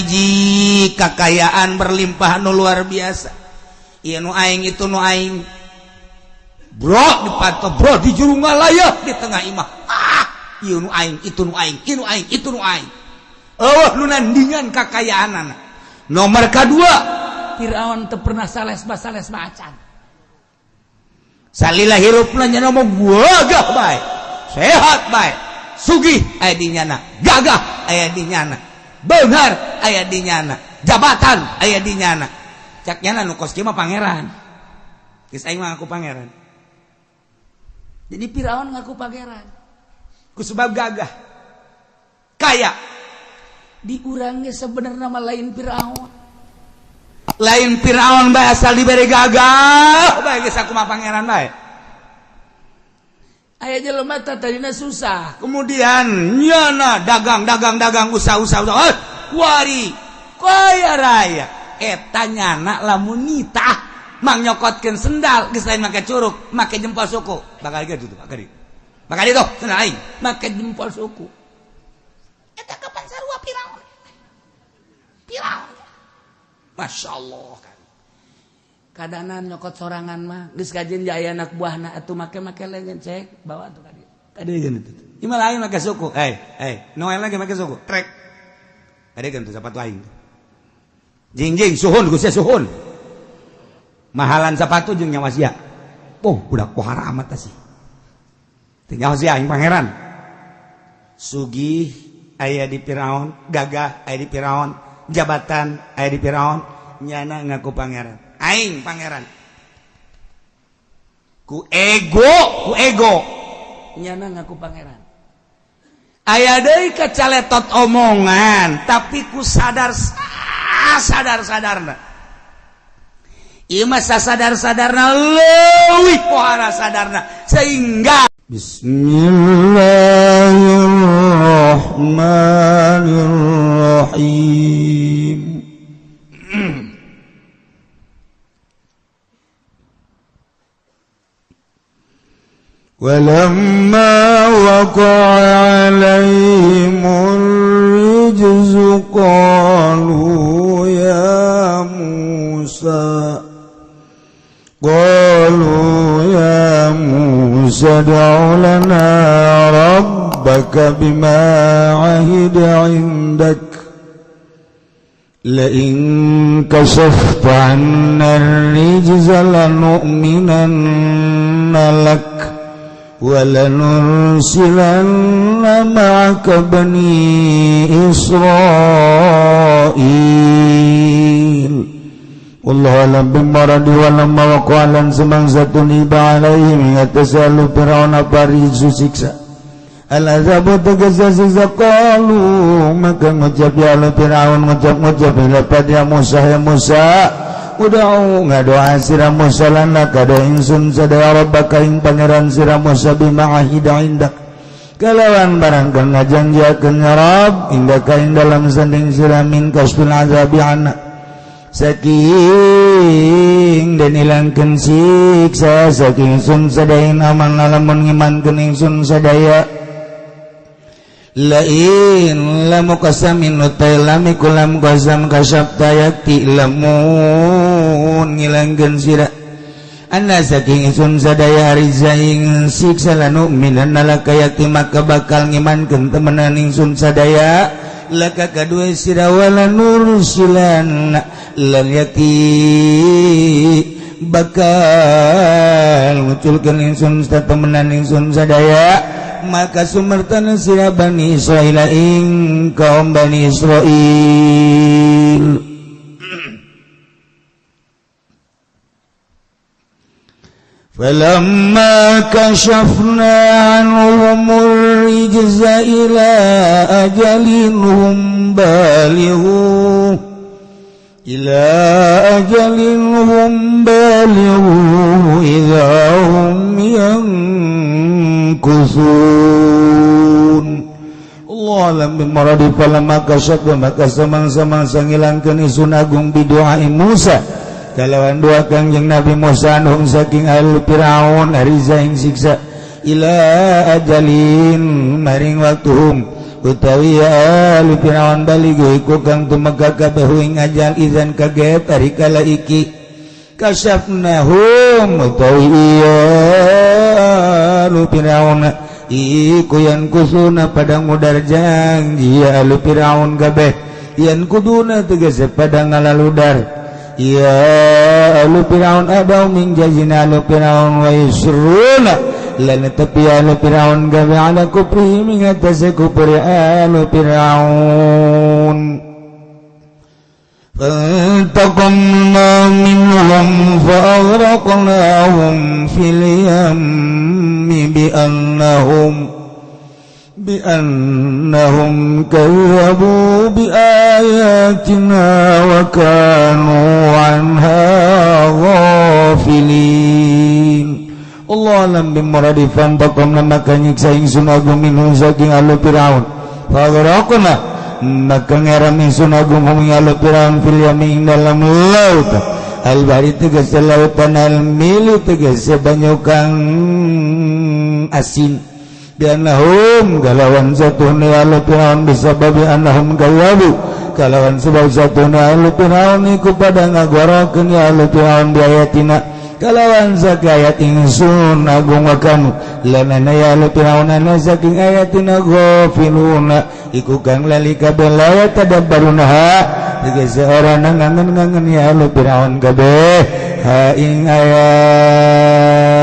hiji kekayaan berlimpah nu luar biasa. Ieu nu aing itu nu aing. Bro dipatok bro di juru ngalayah di tengah imah. Ieu nu aing, itu nu aing, ieu nu aing, itu nu aing. Nu nandingan kekayaanana. Nomor kedua, Firaun teu pernah sales macan. Salila hirupna nya mah gagah bae. Sehat bae. Sugih aya di nyana, gagah aya di nyana. Beunghar aya di nyana, jabatan aya di nyana. Cak nyana nu kos kieu mah pangeran. Geus aing mah ngaku pangeran. Jadi Firaun ngaku pangeran. Ku sebab gagah. Kaya. Di urang ge sebenarnya mah lain Firaun. Lain Firaun bae asal dibere gagah, bae geus sakumaha pangeran bae. Aya jelema tadina susah, kemudian nyana dagang usaha kuari kaya raya eta nyana lamun nitah mang nyokotkeun sendal geus lain make curug, make jempol suku. Bakal gitu tuh, bakal itu sendal aing, make jempol suku. Eta kapan sarua Firaun. Masya Allah kan. Kadanan nyokot sorangan mah geus kajen jaya anak buahna atuh make lengan cek bawa tuh kadi. Kadegeun itu. Ieu mah lain make suku. Noel lagi make suku. Trek. Kadegeun tuh sepatu aing. Jing suhun Gusti suhun. Mahalan sepatu jeung nyawa sia. Budak pohara amat sih. Teu nyawa sia aing pangeran. Sugih aya di Firaun, gagah aya di Firaun, jabatan aya di Firaun, nyana ngaku pangeran. Aing pangeran. Ku ego nyana ngaku pangeran. Aya deui kacaletot omongan tapi ku sadar-sadarna. Ieu mah sasadar-sadarna leuwih pohara sadarna sehingga Bismillahirrahmanirrahim. Walamma waqa'a 'alaihimul rijzu qalu ya Musa ad'u lana rabbaka bima 'ahida 'indak la in kashafta 'anna ar-rijza lanu'minanna lak وَلَنُرْسِلَنَّ مَعَكَ بَنِي إِسْرَائِيلَ Wallahu a'lam bimmaradi walamma waqalan semangsatun iba alaihim yatasalu fir'auna parizu siksa al-azabu tegasa siksa qalu maka ngucap ya ala fir'aun ngucap ila pada Musa uda'u ngadoa sira Musa lana kada ingsun sadaya rabbaka ing pangeran sira Musa bima ahida indak kalawan barang kang ngajanjiakeun ya Rabb indaka ing dalam sanding sira min kasbil azabi anna saking dan ilangkeun siksa saking sun sadaya aman lamun ngimankeun ingsun sadaya lain lamu qasamin utai kulam qasam kasyafta yakti lamun ngilangkeun sira anna saking sun sadaya rizaing siksa lanu minan laka yakti maka bakal ngimankeun temenan ingsun sadaya laka kadue sira wala nursilan lan yakti bakal nguculkeun ingsun temenan ingsun sadaya maka sumertan sira Bani Israil ing kaum Bani Israil falamma kashafna anhumur rijza ila ajalinhum balighu idahum yankusun Allah alam bimaradi falamma kashafna maka samang-samang ngilangkeun isun agung bidu'ai Musa kalawan doa kangjeng Nabi Musa anu saking ahli Firaun ariza ing siksa ila ajalin maring waktuhum utawi alu Firaun baligo kang tumeka kabeh ing ajal izan kaget tarikala iki kasyafnahum utawi alu Firaun iku yang kusuna padang udar janji alu Firaun kabeh yang kuduna tegese padang ngalaludar ya alu Firaun adau min jazina alu Firaun wa yusruna lan tapi alu Firaun gawe ala kufri min atase kufri alu Firaun fantaqamna minhum fa'aghraqnahum fil yammi بأنهم كذبوا بآياتنا وكانوا عنها غافلين Allah alam bimuradi fantaqamna maka nyiksa ingsun agung minhum saking alu Firaun faghraqna maka ngeram ingsun agung ing alu Firaun fil yami dalam laut al-bahri tegese lautan al-mili tegese banyu kang asin biannahum kalawan satuna alu Firaun bisababi annahum kawabu kalawan sebab satuna alu Firaun iku pada ngagorokeun ya alu Firaun biayatina kalawan sakayat ingsun agung wakanu lanana ya alu Firaun ana saking ayatina ghafiluna iku kang lali kabeh la tadabbaruna tegese ora ngangen-ngangen ya alu Firaun kabeh ha ing ayat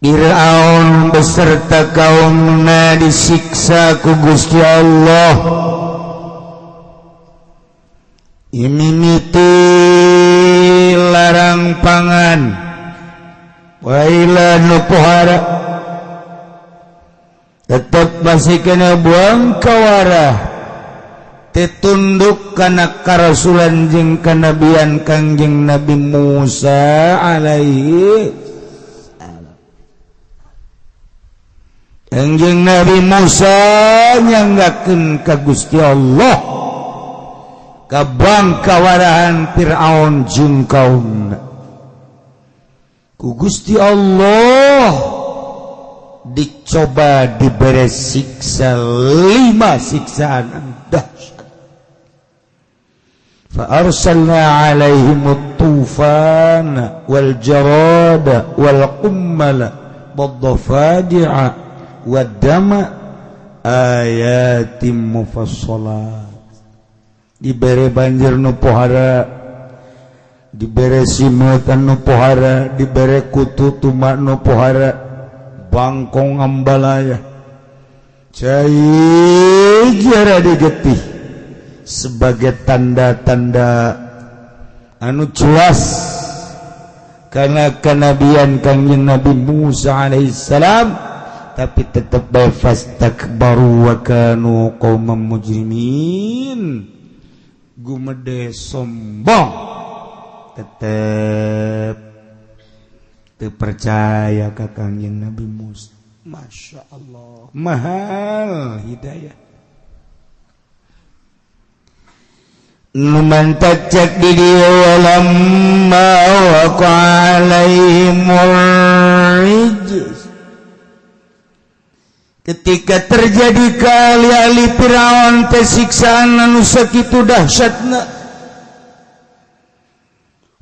Fir'aun beserta kaumna disiksa ku Gusti Allah imimiti larang pangan waila nu pohara tetap masih kena buang kawarah tetunduk kana karasulan jeung kanabian kangjeng Nabi Musa alaihi Kangjeng Nabi Musa nyanggakeun ka Gusti Allah ka bangkawarahan Firaun jeung kaumna ku Gusti Allah dicoba diberi siksa 5 siksaan dahsyat fa arsalna alaihim at-tufana wal jarada wal qummala wad dafadi'a wadama ayatim mufassalat dibere banjir nu pohara dibere simeutan nu pohara dibere kutu tumak nu pohara bangkong ambalaya cai jara digetih sebagai tanda-tanda anu jelas karena kenabian kangjeng Nabi Musa alaihissalam tapi tetap fastakbaru wa kanu qauman mujrimin gumede sombong tetap teu percaya ka kangjeng Nabi Musa Masya Allah mahal hidayah numan tajak di dia walamma waqa'alaihimul rijz ketika terjadi kali-ali Firaun teh siksaan anu sakitu dahsyatna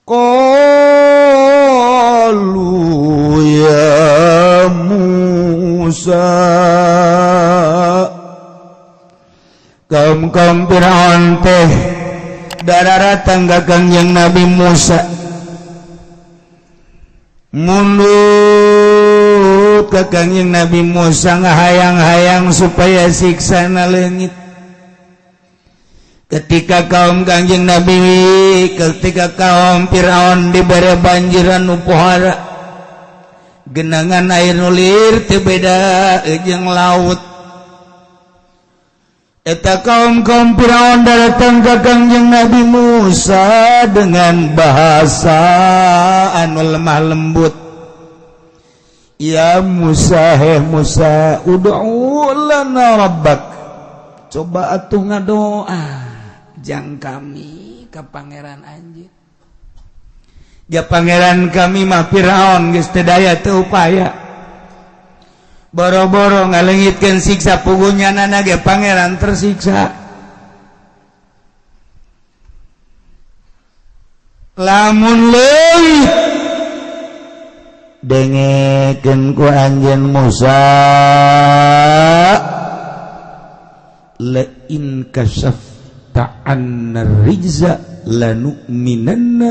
qalu ya Musa kaum Firaun teh dararatang ka kangjeng Nabi Musa mundur ka kangjeng Nabi Musa ngahayang-hayang supaya siksa na leungit ketika kaum kangjeng Nabi ketika kaum Firaun dibere banjiran nu pohara genangan air nulir teu beda jeung laut eta kaum Firaun datang ka kangjeng Nabi Musa dengan bahasa anu lemah lembut ya Musa Musa ud'u lana rabbak coba atuh ngadoa jang kami ka pangeran anjeun ya pangeran kami mah Firaun geus teu daya teu upaya boro-boro ngalengitkeun siksa pugunyana ge pangeran tersiksa lamun leungit dengekeun ku anjeun Musa la in kasafta anna rijza lanu'minanna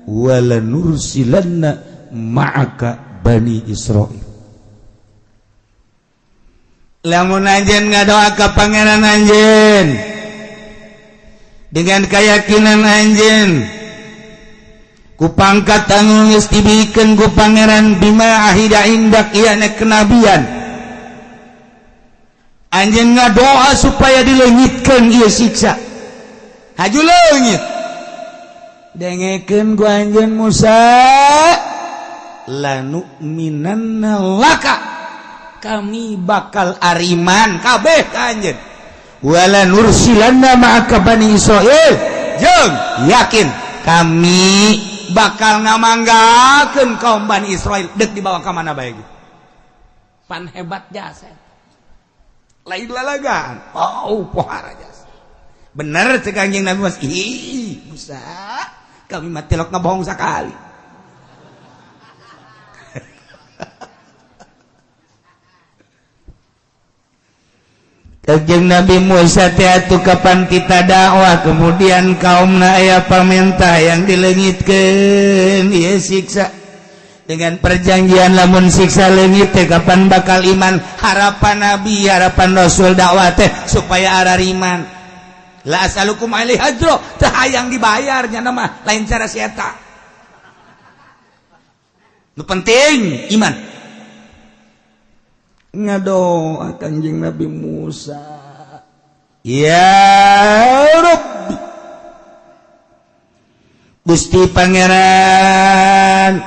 wa lanursilanna ma'aka bani Israil. Lamun anjeun ngadoa ka pangeran anjeun dengan keyakinan anjeun ku pangkat anu geus dibikeun ku pangeran bima ahida indak iana kenabian anjeun ngadoa supaya dileungitkeun ieu siksa haju leungit dengekeun ku anjeun Musa lanu'minanna laka kami bakal ariman kabeh ka anjeun wala nursilanna ma'aka bani Israil jeung yakin kami bakal ngamanggakeun kaum Bani Israil deuk dibawa ka mana bae pan hebat jasa lain lalagaan pohara jasa bener cek Kangjeng Nabi Mas Musa kami mah tilok ngabohong sakali Kangjeng Nabi Musa teh atuh kapan kita dakwah kemudian kaumna aya pamentah yang dileungitkeun ieu siksa dengan perjanjian lamun siksa leungit teh kapan bakal iman harapan Nabi harapan Rasul dakwah teh supaya arariman la asalukum alaihi ajra teh hayang dibayar nya mah lain cara si eta nu penting iman ngadoa Kangjeng Nabi Musa ya Rabbi Gusti Pangeran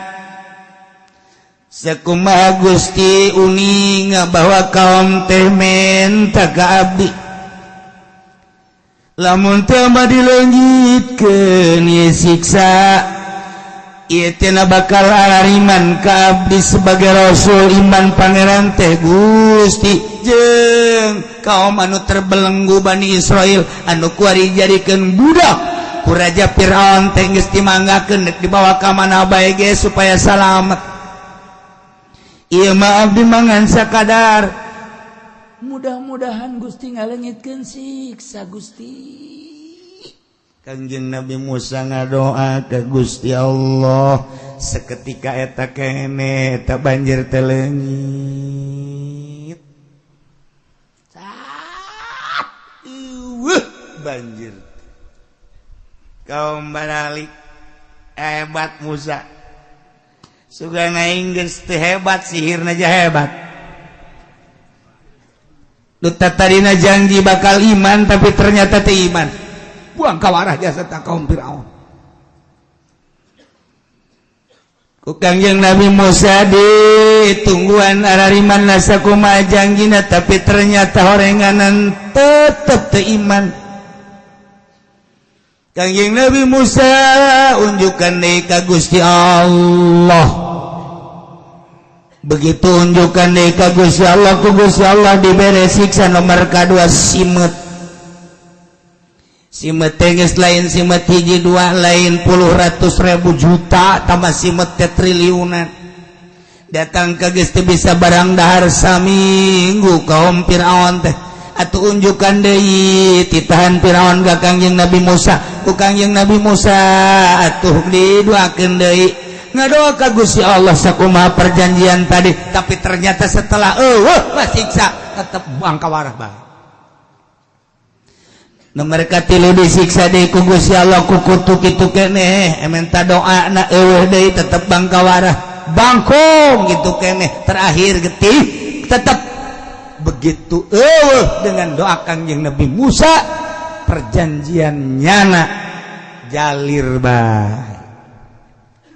sakumaha Gusti uning bahwa kaum teh menta ka abdi lamun teu mah dileungitkeun ieu siksa ieu teh bakal ariman ka abdi sebagai rasul iman pangeran teh Gusti jeung kaum anu terbelenggu Bani Israil anu kuari dijadikeun budak ku raja Firaun teh geus dimanggakeun dibawa ka mana bae ge supaya salamet ieu mah abdi mangan sakadar mudah-mudahan Gusti ngaleungitkeun siksa Gusti. Kangjeng Nabi Musa ngadoa ke Gusti Allah seketika eta kene eta banjir teh leungit banjir kaum baralik hebat Musa sugana geus teu hebat sihirna aja hebat nu tadina janji bakal iman tapi ternyata teu iman buang kawarah jasa tak kaum Firaun ku Kangjeng Nabi Musa ditungguan arariman nasa kumaha janggina tapi ternyata horenganan tetep teu iman Kangjeng Nabi Musa unjukkan deui ka Gusti Allah begitu unjukkan deui ka Gusti Allah ku Gusti Allah dibere siksa nomor kadua simet simet geus lain simet hiji dua lain puluh ratus ribu juta tambah simet teh triliunan datang ke geus teu bisa barang dahar saminggu kaum Firaun teh atuh unjukkan deui titahan Firaun ka Kangjeng Nabi Musa ku Kangjeng Nabi Musa atuh didoakeun deui ngadoa ka Gusti Allah sakumaha perjanjian tadi tapi ternyata setelah siksa tetep buang kawarah bae mereka tilu disiksa deui ku Gusti Allah ku kutu kitu keneh ementa doana eueuh deui tetep bangkawarah bangkong gitu keneh terakhir getih tetep begitu eueuh dengan doa Kangjeng Nabi Musa perjanjian nyana jalir bae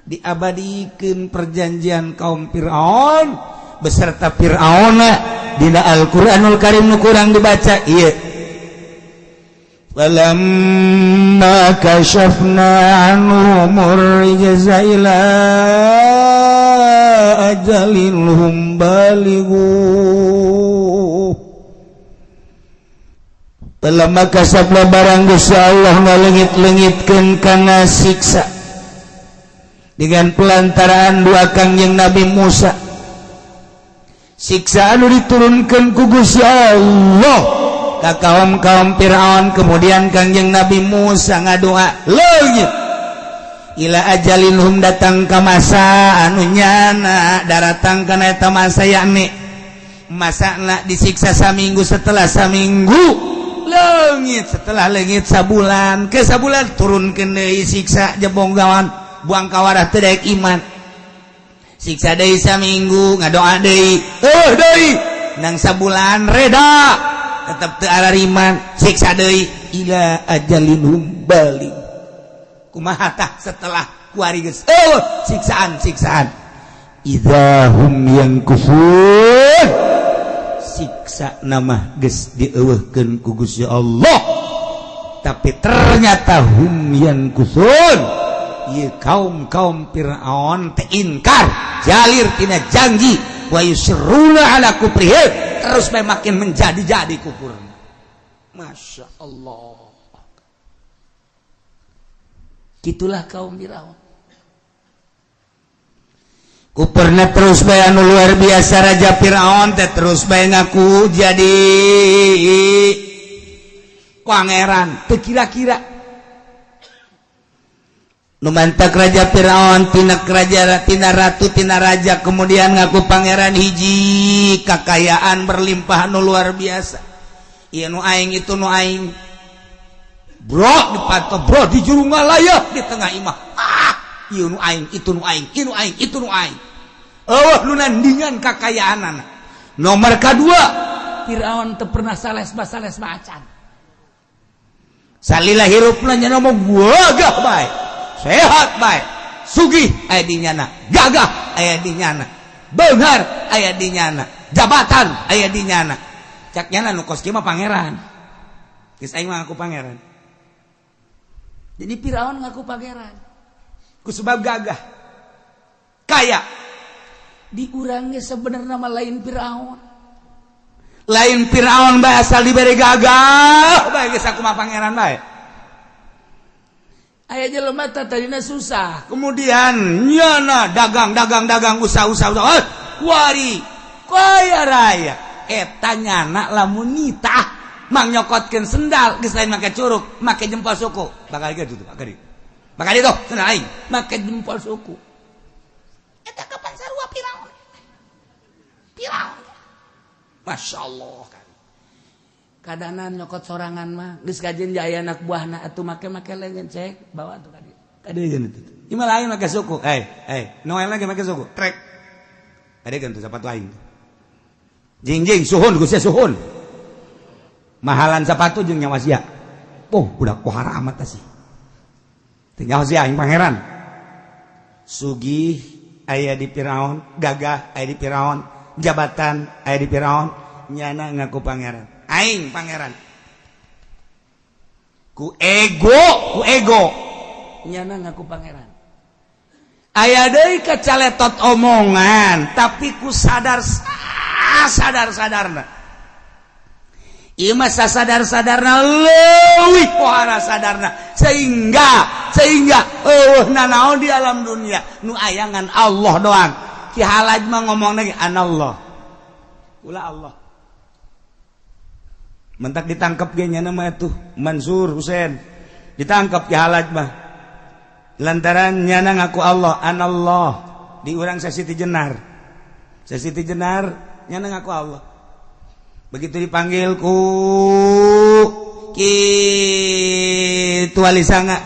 diabadikeun perjanjian kaum Firaun beserta Firaunna dina Al-Qur'anul Karim nu kurang dibaca ieu falamma kashafna anhum ar-rijza ila ajalin hum balighu falamma kasabna barang Gusti Allah ngalengit-lengitkeun kana siksa dengan pelantaraan dua Kangjeng Nabi Musa siksa anu diturunkeun ku Gusti Allah ka kaum-kaum Firaun kemudian Kangjeng Nabi Musa ngadoa leungit ila ajalin hum datang ka masa anu nyana daratang kana eta masa yakni masana disiksa saminggu setelah saminggu leungit setelah leungit sabulan ke sabulan turunkeun deui siksa jebonggawan buang kawarah teu daek iman siksa deui saminggu ngadoa deui deui nang sabulan reda tetep teu arariman siksa deui ila ajalinhum balik kumaha tah setelah kuari geus siksaan idahum yang kufur siksa nama geus dieuweuhkeun ku Gusti Allah tapi ternyata hum yang kufur ieu kaum Firaun teh inkar jalir tina janji wa yusirruna ala kufrihim terus makin menjadi kufurna Masya Allah gitulah kaum Firaun kufurna terus bae anu luar biasa raja Firaun teh terus bae ngaku jadi pangeran teu kira-kira numantak raja Firaun tina ratu tina raja kemudian ngaku pangeran hiji kakayaan berlimpah nu luar biasa ieu nu aing itu nu aing bro dipatok bro di juru ngalayah di tengah imah ieu nu aing itu nu aing ieu nu aing itu nu aing eueuh nu nandingan kakayaanana nomor kadua Firaun teu pernah sales macan salila hirupna nya mah gagah bae sehat baik sugih aya di nyana gagah aya di nyana beunghar aya di nyana jabatan aya di nyana cak nyana nu kos kieu mah pangeran geus aing mah ngaku pangeran jadi Firaun ngaku pangeran ku sebab gagah kaya di urang ge sebenarnya mah lain Firaun bae asal dibere gagah bae geus aku mah pangeran bae aya jelema tadina susah kemudian nyana dagang usaha kuari kaya raya eta nyana lamun nitah mang nyokotkeun sendal geus lain make curug make jempol suku bakal gitu tuh bakal itu sendal aing make jempol suku eta kapan sarua Firaun Masya Allah kan kadanan nyokot sorangan mah geus kajen jaya anak buahna atuh make leungeun cek bawa atuh kadeun itu ieu lain make suku noel lagi make suku trek kadeun tuh sepatu aing jing suhun Gusti suhun mahalan sepatu jeung nyawa sia budak pohara amat sih tinggal sia aing pangeran sugih aya di Firaun gagah aya di Firaun jabatan aya di Firaun nyana ngaku pangeran aing pangeran ku ego nyana ngaku pangeran aya deui kacaletot omongan tapi ku sadarna ieu mah sadarna leuwih pohara sadarna sehingga nanaon di alam dunia nu ayangan Allah doang ki halaj mah ngomong lagi anallah ulah Allah mentak ditangkap ge nya nama atuh Mansur Husain ditangkap ki halaj mah lantaran nyana ngaku Allah anallah di urang Sasiti Jenar nyana ngaku Allah begitu dipanggil ku kitu wali sanga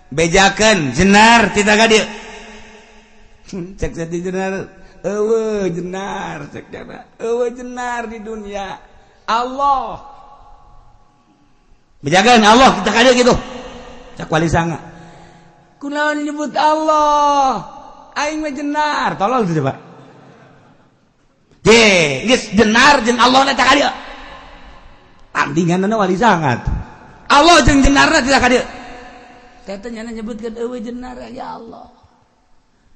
bejakeun Jenar tidak ka dieu cek Sati Jenar eueuh Jenar cek kana eueuh Jenar di dunia Allah bejakeun Allah kita ka dieu kitu cek wali sanga kunaon nyebut Allah aing mah Jenar tolol tuh coba geus Jenar jeung Allah eta ka dieu tandinganna wali sangat Allah jeung jenarna tidak ka dieu. Teh nyana nyebutkeun eueuh jenara ya Allah.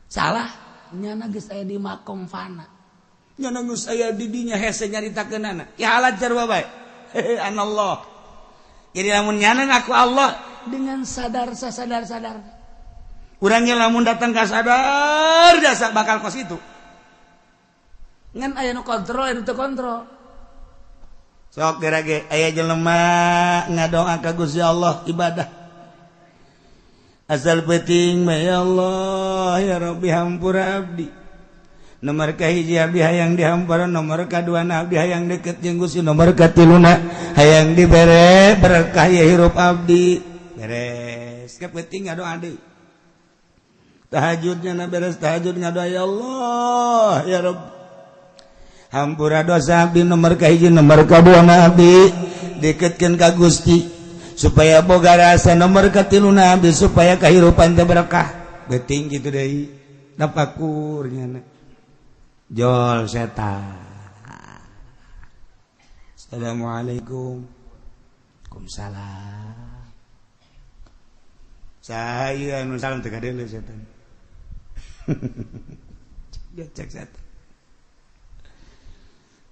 Salah, nyana geus aya di makom fana. Nyana geus aya di dinya hese nyaritakeunana. Ya halajar bae. Anallah. Jadi lamun nyana ngaku Allah dengan sadar. Urangnya lamun datang ka sadar jasa bakal kos itu. Ngan aya nu kontrol anu teu kontrol. Sok gerage aya jelema ngadoa ka Gusti Allah ibadah. Asal penting mah ya Allah ya Rabbi hampura abdi. Nomor kahiji abdi hayang dihampura, nomor kadua abdi hayang deket jeung Gusti, nomor katiluna hayang dibere berkah ya hirup abdi. Beres. Ka penting ngadoa deui. Tahajudnya na beres tahajud ngadoa ya Allah ya Rabbi. Hampura dosa abdi nomor kahiji, nomor kadua abdi deketkeun ka Gusti. Supaya boga rasa nomor katiluna abdi supaya kahirupan teh berkah. Beuting kitu deui. Dapakur nya. Jol setan. Assalamualaikum. Waalaikumsalam. Saya anu salam teh ka deuleu setan. Cek setan.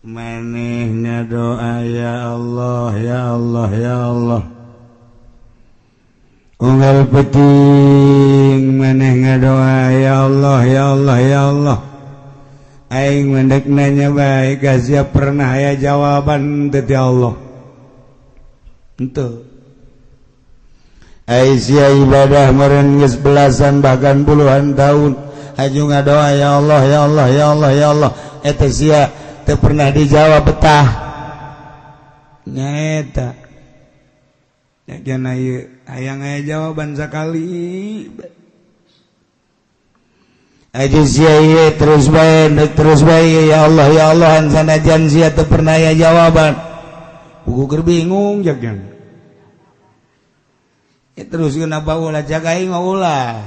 Manehna doa ya Allah ya Allah ya Allah. Unggal penting maneh ngadoa ya Allah ya Allah ya Allah. Aing mendek nanya bae ka siap pernah aya jawaban teh ti Allah. Henteu. Aisyah ibadah meureun geus belasan bahkan puluhan tahun aju ngadoa ya Allah ya Allah ya Allah ya Allah. Eta sia teu pernah dijawab betah. Nyaeta. Jangan ayang aya jawaban sakali. Aja sia terus bae ya Allah sanajan sia teu pernah aya jawaban. Buku keur bingung jagan. Teruskeun apa ulah jaga aing ulah.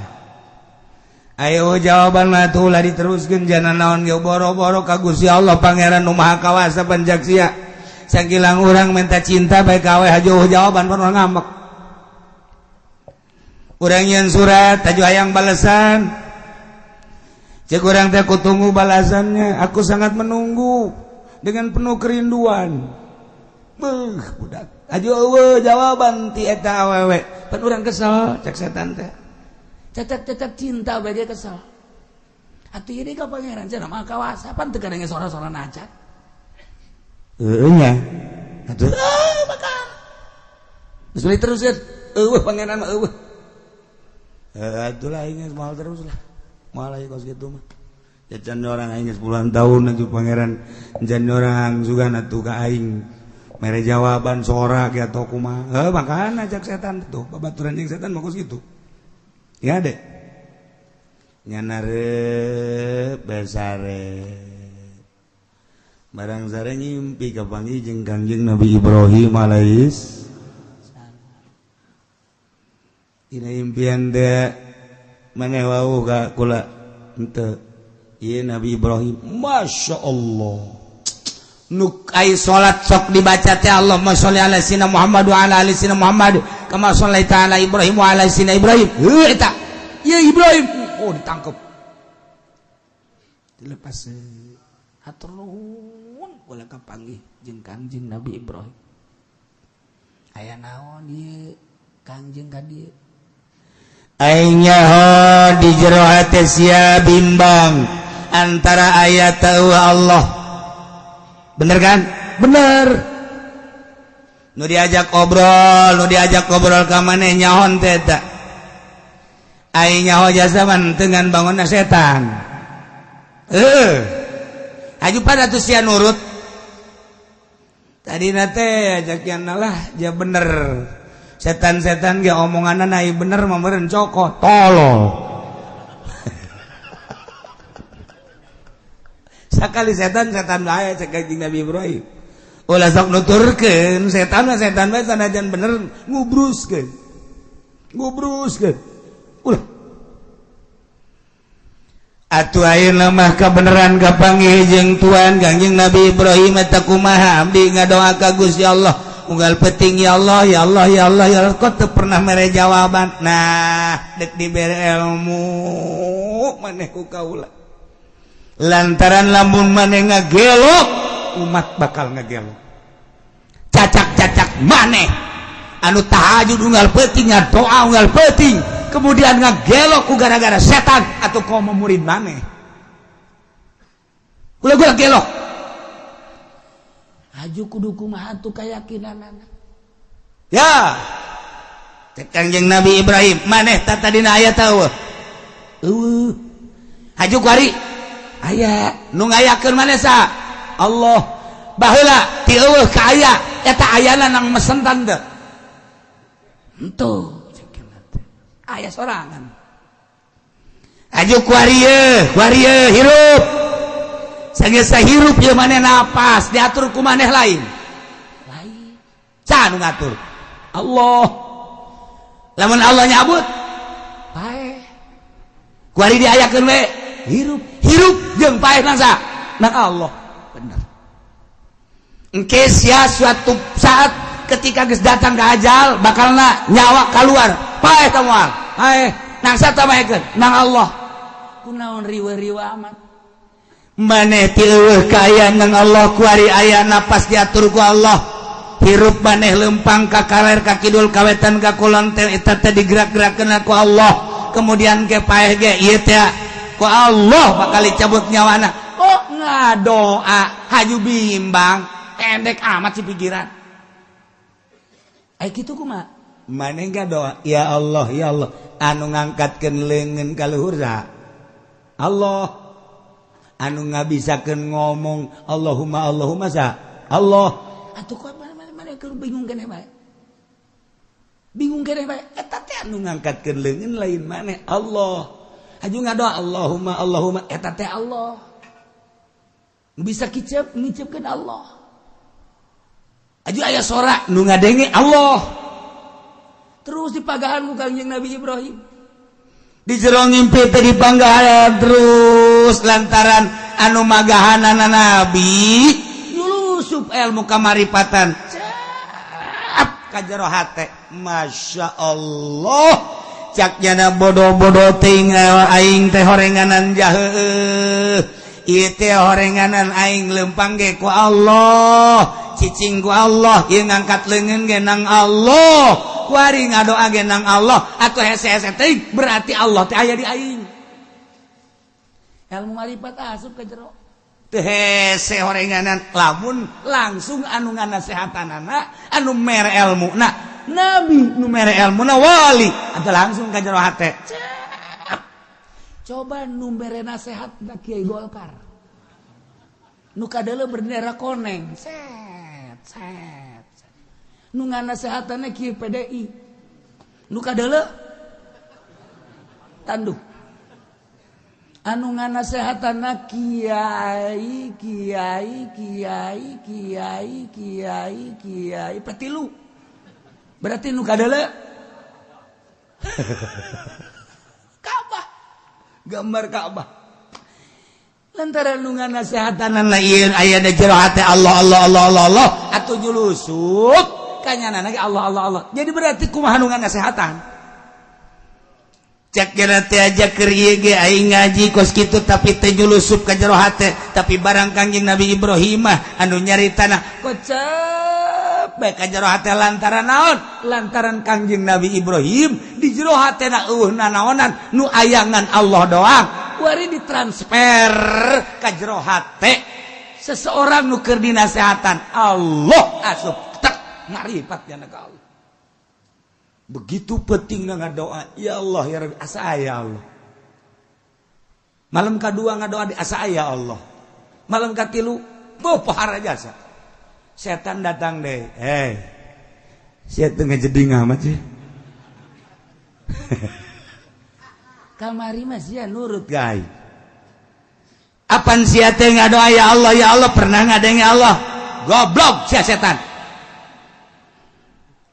Ayo jawaban mah teu ulah diteruskeun jangan naon ge boro-boro ka Gusti Allah Pangeran Nu Maha Kawasa Panjaksia. Sakilang urang minta cinta baik kawe hajo jawaban pun ngambek. Urang nyeun surat hajo hayang balasan. Cek urang teh kutunggu balasannya. Aku sangat menunggu dengan penuh kerinduan. Budak. Hajo eueuh jawaban ti eta awewe. Pan urang kesel cek setan teh. Cecep cinta bae dia kesel. Atuh ieu ka Pangeran cenah Maha Kawasa pan teu kadenge sora-sora najak. Nya atuh makan geus teruskeun eueuh pangeran mah eueuh atuh lah aing geus moal terus lah moal aya kos kitu mah jajan orang aing geus puluhan tahun atuh pangeran jan orang juga atuh ka aing mere jawaban sora ge atuh kumaha makan ajak setan tuh babaturan jeung setan mah kos kitu ya dek nyanare besare barang sare ngimpi kapangi jeung Kangjeng Nabi Ibrahim alaihis dina impian teh maneh wau ka kula henteu ieu Nabi Ibrahim masyaallah nu ai salat sok dibaca teh Allahumma sholli ala sayyidina Muhammad wa ala ali sayyidina Muhammad kama shallaita ala Ibrahim wa ala sayyidina Ibrahim eta ieu Ibrahim oh ditangkep dilepas hatur ulah kapanggih jeung Kangjeng Nabi Ibrahim. Aya naon ieu Kangjeng ka dieu? Aing nyaho di jero hate sia bimbang antara ayat Allah. Bener kan? Bener. Nu diajak obrol ka maneh nyaon teh eta. Aing nyaho jasa man dengan bangunna setan. Aju pada tuh sia nurut. Tadi nate ajakian lah dia bener setan-setan ge omonganna nai bener mah meureun cokot tolol. Sakali setan bae cek Kangjeng Nabi Ibrahim. Ulah sok nuturkeun setan mah setan bae sanajan bener ngubruskeun. Ulah atuh ayeuna mah kabeneran kapanggih jeung Tuhan Kangjeng Nabi Ibrahim eta kumaha abdi ngadoa ka Gusti Allah unggal peting ya Allah ya Allah ya Allah ya Allah kok teu pernah mere jawaban. Nah dek dibere ilmu maneh ku kaula lantaran lamun maneh ngagelok umat bakal ngagelok cacak-cacak maneh anu tahajud unggal peuting doa unggal peuting kemudian ngagelok ku gara-gara setan atau kaum murid maneh ulah gelok haju kudu kumaha atuh kayakinanana ya cek Kangjeng Nabi Ibrahim maneh tadina aya teu haju kuari aya nu ngayakeun maneh sa Allah baheula ti eueuh ka aya eta ayana nang mesentan teu henteu aya sorangan haju kuari hirup sanggeus hirup ieu maneh napas diatur ku maneh lain can ngatur Allah lamun Allah nyabut paeh kuari diayakeun we hirup jeung paeh nangsa nang Allah bener engke sia suatu saat ketika geus datang ka ajal bakalna nyawa keluar paeh tah moal paeh nangsa tah maekeun nang Allah kunaon riweuh-riweuh amat maneh ti eueuh ka aya nang Allah kuari aya napas diatur ku Allah hirup maneh lempang ka kaler ka kidul ka wetan ka kulon teh eta teh digerak-gerakkeun ku Allah kemudian ke paeh ge ieu teh ku Allah bakal dicabut nyawana kok ngadoa haju bimbang endek amat si pikiran aya kitu kumaha maneh ngadoa ya Allah anu ngangkatkeun leungeun ka luhur saha Allah anu ngabisakeun ngomong Allahumma sa Allah atuh kok mana keur bingung keneh bae eta teh anu ngangkatkeun leungeun lain maneh Allah aju ngadoa Allahumma eta teh Allah bisa ngiceupkeun Allah aju aya sora nu ngadenge Allah terus dipagahan ku Kangjeng Nabi Ibrahim di jero ngimpi teh dipanggahan terus lantaran anu magahanana Nabi nyulusup ilmu kamaripatan cap ka jero hate Masya Allah cak jana bodoh-bodoh ting aing teh horenganan jaheuh ieu teh horenganan aing leumpang ge ku Allah cicing ku Allah ieu ngangkat leungeun ge nang Allah kuari ngadoa ge nang Allah atuh hese-hese teh berarti Allah teh aya di aing ilmu marifat asup ka jero teu hese horenganan lamun langsung anu nganasehatanana anu mere ilmuna Nabi nu mere ilmuna wali atuh langsung ka jero hate coba nu mere nasehat da Kiai Golkar nu kadeuleu bendera koneng set nu nganasehatanna Kiai PDI nu kadeuleu tanduk anu nganasehatanna kiai petilu berarti nu kadeuleu Ka'bah gambar Ka'bah lantaran nu nganasehatanna ieu aya da jero hate Allah atuh julusup kanyanana ge Allah jadi berarti kumaha nu nganasehatan cek kira teh aja keur ieu ge aing ngaji kos kitu tapi teh julusup ka jero hate tapi barang Kangjeng Nabi Ibrahim mah anu nyaritana kocep bae ka jero hate lantaran naon lantaran Kangjeng Nabi Ibrahim di jero hatena eueuh nanaonan nu ayangan Allah doang kuari ditransfer ka jero hate seseorang nu keur dinasehatan Allah asup tek ngaripat jana ka Allah begitu pentingna ngadoa ya Allah ya Rabbi asa aya Allah malam kadua ngadoa di asa aya Allah malam katilu tuh pahara jasa setan datang deh saya tengah jeding amat sih kamari mas ya nurut guys apaan sia teh ngadoa ya Allah pernah ngadenge Allah goblok sia setan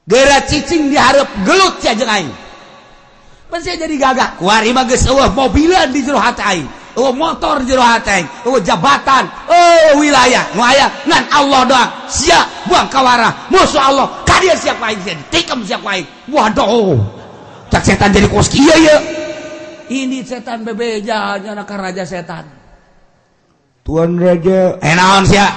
gara cicing diharap gelut sia jeung aing pan sia jadi gagah kuari mah geus eueuh mobilan di jero hate aing motor jero hati jabatan wilayah nu aya ngan Allah doang sia buang kawarah musuh Allah ka dia siap aing sia ditikam siap aing waduh cak setan jadi kos kieu ye ini setan bebeja nya ka raja setan Tuan Raja naon sia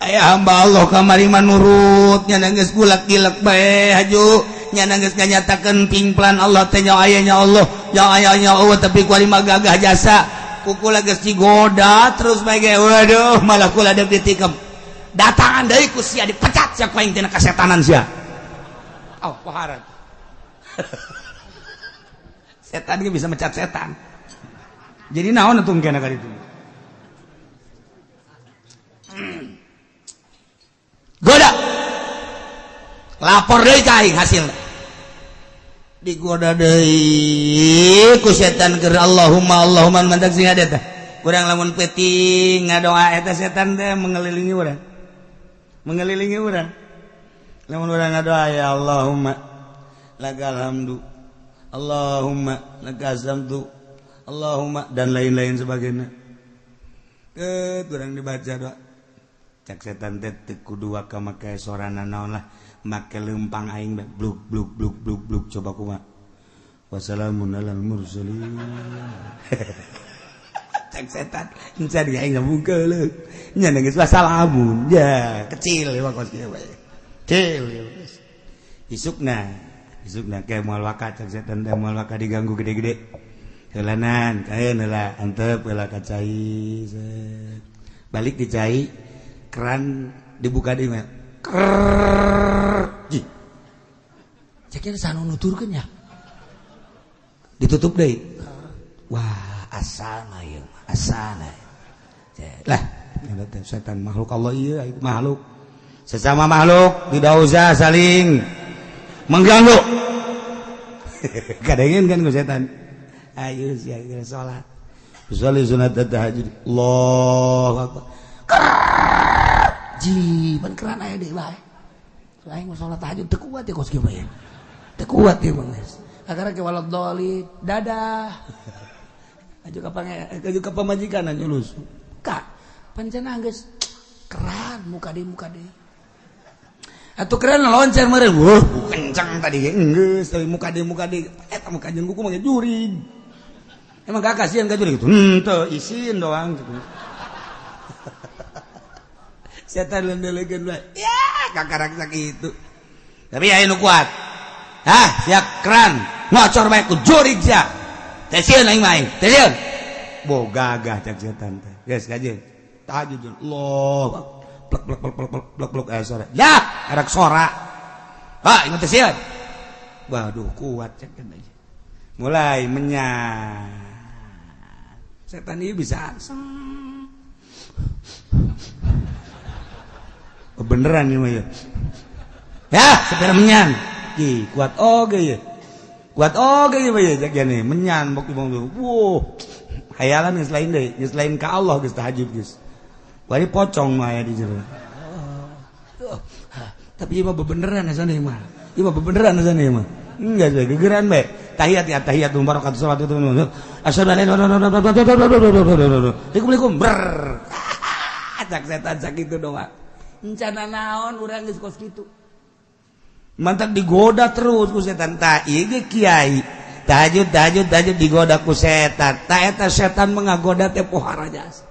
aya hamba Allah kamari manurut nya geus gulak-gilak bae haju nya geus nganyatakeun pimplan Allah teh nya aya Allah yang ayahnya Allah tapi kuali magagah jasa kukula geus digoda terus bae waduh malah kula deuk ditikam datangan deui ku sia dipecat sia ku aing tina kasetanan sia paharan setan ge bisa mecat setan jadi naon atuh engke ka ditu goda lapor deui ka aing hasilna digoda deui ku setan keur Allahumma mantak sing ada teh urang lamun peuting ngadoa eta setan teh mengelilingi urang lamun urang ngadoa ya Allahumma lakal hamdu Allahumma lakal hamdu Allahumma dan lain-lain sebagainya urang dibaca doa cak setan teh teu kudu ka make sorana naon lah make leumpang aing bluk bluk bluk bluk bluk coba kumaha wassalamun alal mursalin cak setan encan aing ngabungkeuleuh nya geus wassalamun ya kecil mah kos kieu bae kecil isukna ke moal waka cak setan teh moal waka diganggu gede-gede heulanan kaeun heula antep heula ka cai balik di cai keran dibuka di mana ceknya sanu nuturkeun nya ditutup deui wah asana ieu asana lah eta setan makhluk Allah ieu makhluk sesama makhluk tidak usah saling mengganggu kadengeun kan ku setan ayo sia salat sholli sunat tahajud Allahu akbar jiban keran aya deui bae aing mah salat tahajud teu kuat ya kos kieu bae teu kuat ieu mah geus agara ke walad doli dadah aju ka pamajikan nyulus ka pancena geus keran muka deui atuh keran loncer meureun weuh kencang tadi geus teh muka deui eta muka jeung kuku mah jurig emang gak kasihan ka jurig teu isin doang gitu setan lendelekeun bae ya kakarak sakitu tapi aya nu kuat siap keran ngocor bae ku jurig sia teh sieun aing mah teh sieun boga gagah cak setan teh geus kajeun tahajud Allah plek sore ya arak sora ingat teh sieun waduh kuat cak aja mulai menyang setan ieu bisa beneran ini mah ya sepeda menyan kuat oge ya jak nih menyan bok ibong wow hayalan geus lain deui geus lain ka Allah geus tahajud geus bari pocong mah aya di jero tapi ieu mah bebeneran asana mah ieu mah bebeneran asana mah enggak gegeran bae tahiyat barakatuh salat itu asyhadu an la ilaha illallah Assalamualaikum cak setan sakitu doang encana naon urang geus kos kitu mantap digoda terus ku setan ta ieu ge kiai tahajud digoda ku setan ta eta setan mengagoda teh pohara jasa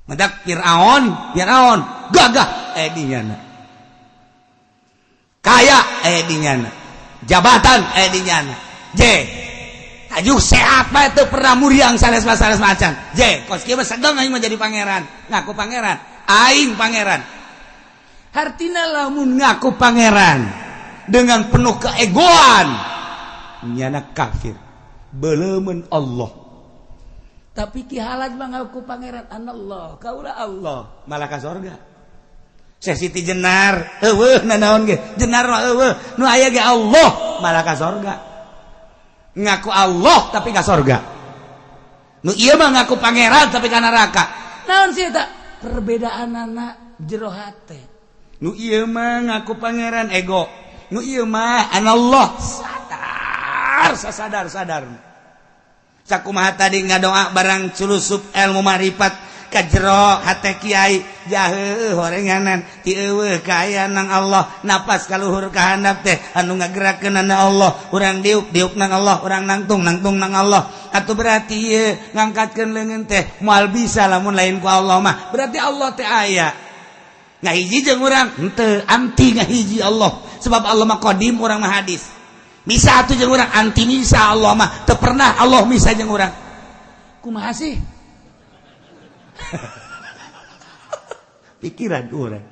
mantap Firaun gagah dinyana kaya dinyana jabatan dinyana tajuk sehat bae teu pernah muriang sales macan kos kieu mah sedeng aing mah jadi pangeran ngaku pangeran aing pangeran hartina lamun ngaku pangeran dengan penuh keegoan nyana kafir beleumeun Allah tapi ki halaj mah ngaku pangeran anallah kaula Allah malah ka surga Siti Jenar eueuh nanaon ge Jenar mah eueuh nu aya ge Allah malah ka surga ngaku Allah tapi ka surga nu ieu mah ngaku pangeran tapi ka neraka naon sih eta perbedaan anak jero hate nu ieu mah ngaku pangeran ego nu ieu mah anallah sadar cakumaha tadi ngadoa barang culusup ilmu marifat ka jero hate kiai jaheuh horenganan ti eueuh ka aya nang Allah napas kaluhur ka handap teh anu ngagerakeun na Allah urang diuk nang Allah urang nangtung nang Allah atuh berarti ieu ngangkatkeun leungeun teh moal bisa lamun lain ku Allah mah berarti Allah teh aya ngahiji jeung urang henteu anti ngahiji Allah sebab Allah mah qadim urang mah hadis misa atuh jeung urang anti misa Allah mah teu pernah Allah misa jeung urang kumaha sih pikiran urang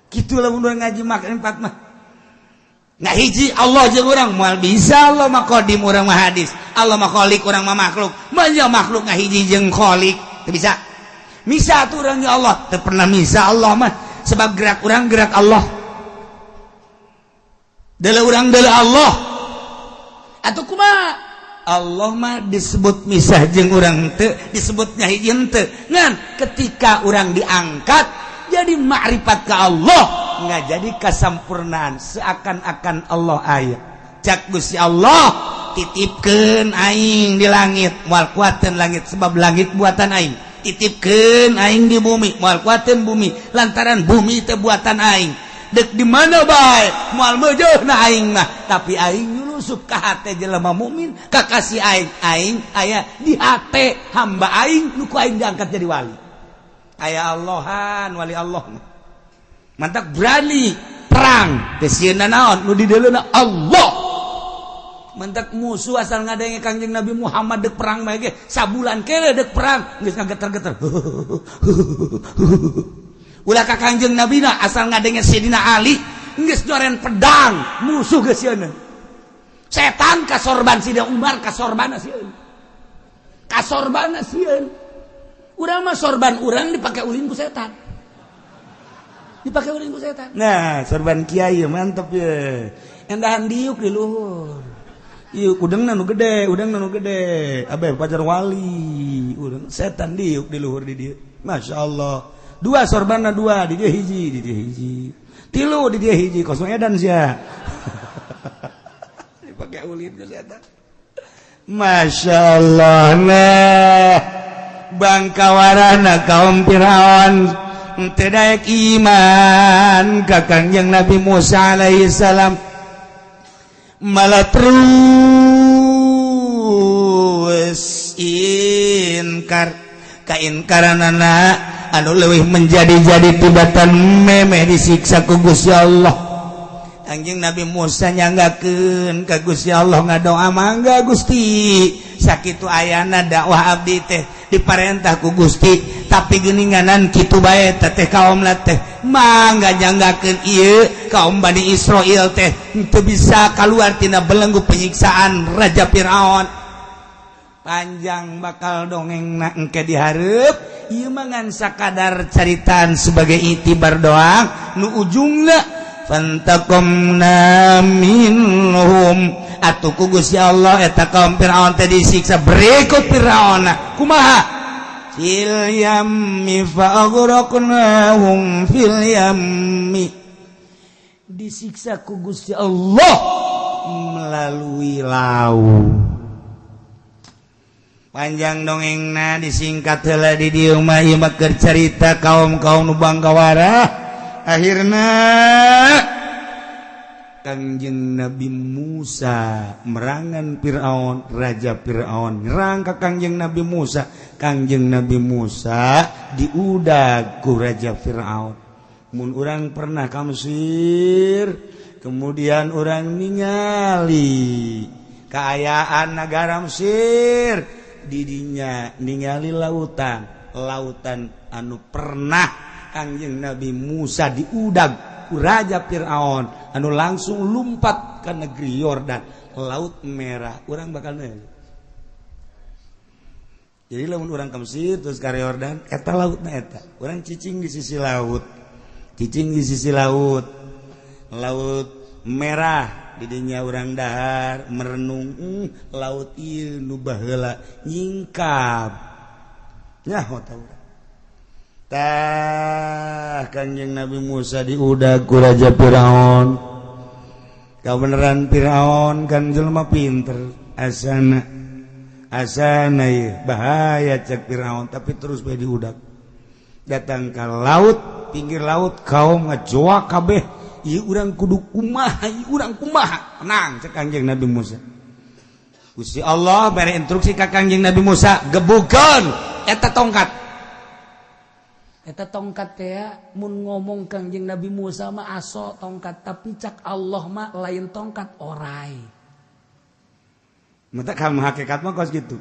kitu lamun urang ngaji makan empat mah ngahiji Allah jeung urang moal bisa Allah mah qadim urang mah hadis Allah mah khaliq urang mah makhluk manya makhluk ngahiji jeung khaliq teu bisa misa atuh urang jeung Allah teu pernah misa Allah mah sebab gerak urang gerak Allah deuleu urang deuleu Allah atuh kumaha Allah mah disebut misah jeung urang teu disebut nyahiji teu ngan ketika urang diangkat jadi makrifat ka Allah nggak jadi kasampurnaan seakan-akan Allah aya cak Gusti Allah titipkeun aing di langit moal kuateun langit sebab langit buatan aing titipkeun aing di bumi moal kuateun bumi lantaran bumi teh buatan aing dek di mana bae moal meujeuhna aing mah tapi aing nyulusup ka hate jelema mukmin kakasih aing aya di hate hamba aing nu ku aing diangkat jadi wali aya Allahan wali Allah mantap berani perang teh sieunna naon nu di deuleuna Allah mantap musuh asal ngadenge Kangjeng Nabi Muhammad dek perang mah ge sabulan kele dek perang geus ngageter-geter ulah ka Kangjeng Nabi na asal ngadenge Sayyidina Ali geus nyoren pedang musuh geus sieun setan kasorban Sidina Umar kasorban sieun urang mah sorban urang dipake ulin ku setan nah sorban kiai mantep ye endahan diuk di luhur ieu udangna nu gede abe pajar wali urang setan diuk di luhur di dieu masyaallah dua sorbanna dua di dia hiji tilu di dia hiji kosong edan sia dipakai ulin ke setan masyaallah nah bangkawarana kaum Firaun teu daek iman ka Kangjeng Nabi Musa alaihi salam malah terus inkar kainkaranana anu leuwih menjadi-jadi tibatan memeh disiksa ku Gusti Allah. Kangjeng Nabi Musa nyanggakeun ka Gusti Allah ngadoa mangga Gusti sakitu ayana dakwah abdi teh diparentah ku Gusti tapi geuninganan kitu bae teh kaumna teh mangga nyanggakeun ieu kaum Bani Israil teh teu bisa kaluar tina belenggu penyiksaan Raja Firaun. Panjang bakal dongengna engke dihareup ieu mah ngan sakadar caritaan sebagai itibar doang nu ujungna fantaqamna minhum atuh ku Gusti Allah eta kaum Firaun teh disiksa berikut Firaun kumaha fil yammi fa'aghraqnahum fil yammi disiksa ku Gusti Allah melalui laut. Panjang dongengna disingkat heula di dieu mah ieu mah keur carita kaum-kaum nu bangkawara akhirna Kangjeng Nabi Musa merangan Firaun Raja Firaun nyerang ka Kangjeng Nabi Musa Kangjeng Nabi Musa diudag ku Raja Firaun mun urang pernah ka Mesir kemudian urang ningali kaayaan negara Mesir didinya ningali lautan anu pernah Kangjeng Nabi Musa diudag ku Raja Firaun anu langsung lumpat ke negeri Yordan Laut Merah urang bakal neuli jadi lamun urang ka Mesir terus ka Yordan eta lautna eta urang cicing di sisi laut Laut Merah didinya urang dahar merenung laut ieu nu baheula nyingkap nyaho ta urang tah Kangjeng Nabi Musa diudag ku Raja Firaun kabeneran Firaun kan jelema pinter asana asana bahaya cek Firaun tapi terus bae diudak datang ke laut pinggir laut kaum ngajoak kabeh ieu urang kudu kumaha ieu urang kumaha tenang cek Kangjeng Nabi Musa Gusti Allah bere instruksi ka Kangjeng Nabi Musa gebukeun eta tongkat teh mun ngomong Kangjeng Nabi Musa mah aso tongkat tapi cak Allah mah lain tongkat orai mata kamu hakikat mah kos gitu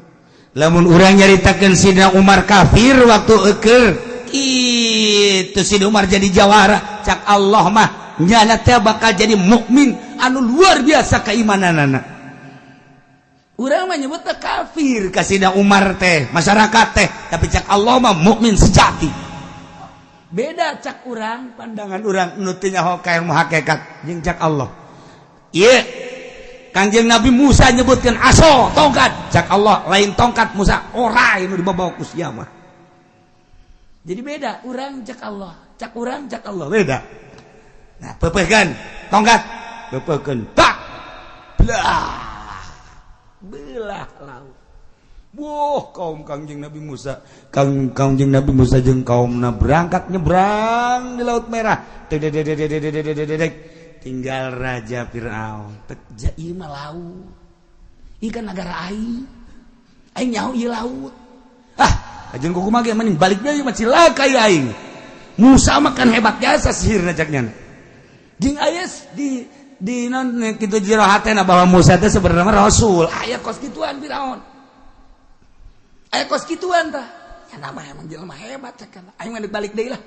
lamun urang nyaritakeun Sidina Umar kafir waktu eukeur itu Sidina Umar jadi jawara cak Allah mah nyana teh bakal jadi mukmin anu luar biasa keimananana urang mah nyebutna kafir ka Sidina Umar teh masyarakat teh tapi cak Allah mah mukmin sejati beda cak urang pandangan urang nu teu nyaho ka ilmu hakikat jeung cak Allah ieu Kangjeng Nabi Musa nyebutkan aso tongkat cak Allah lain tongkat Musa orai nu dibawa ku sia mah jadi beda urang cak Allah cak urang cak Allah beda nah peupeuhkeun tongkat peupeuhkeun tak belah laut wah kaum Kangjeng Nabi Musa Kangjeng Nabi Musa jeung kaumna berangkat nyebrang di Laut Merah tinggal Raja Firaun teu ieu mah laut ieu kan negara aing nyaho ieu laut ajeun kumaha ge mending balik deui mah cilaka aing Musa mah kan hebat biasa sihirna caknya jeung aya di non kitu jero hatena bahwa Musa teh sebenarnya rasul aya kos kituan Firaun aya kos kituan tah ya nama emang jelema hebat cakna aing mah balik deui lah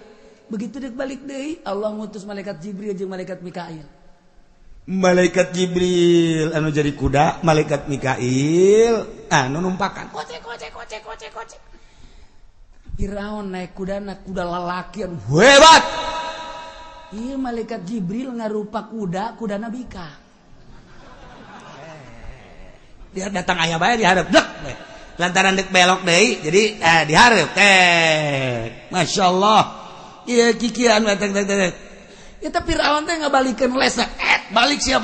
begitu dek balik deui Allah ngutus malaikat Jibril jeung malaikat Mikail malaikat Jibril anu jadi kuda malaikat Mikail anu numpakan kocek Firaun naik kudana kuda lalaki anu hebat ieu malaikat Jibril ngarupa kudana Bika dia datang aya bae dihareup dek lantaran dek belok deui jadi dihareup teh masyaallah iya kikian tek eta Firaun teh ngabalikeun lesna balik sia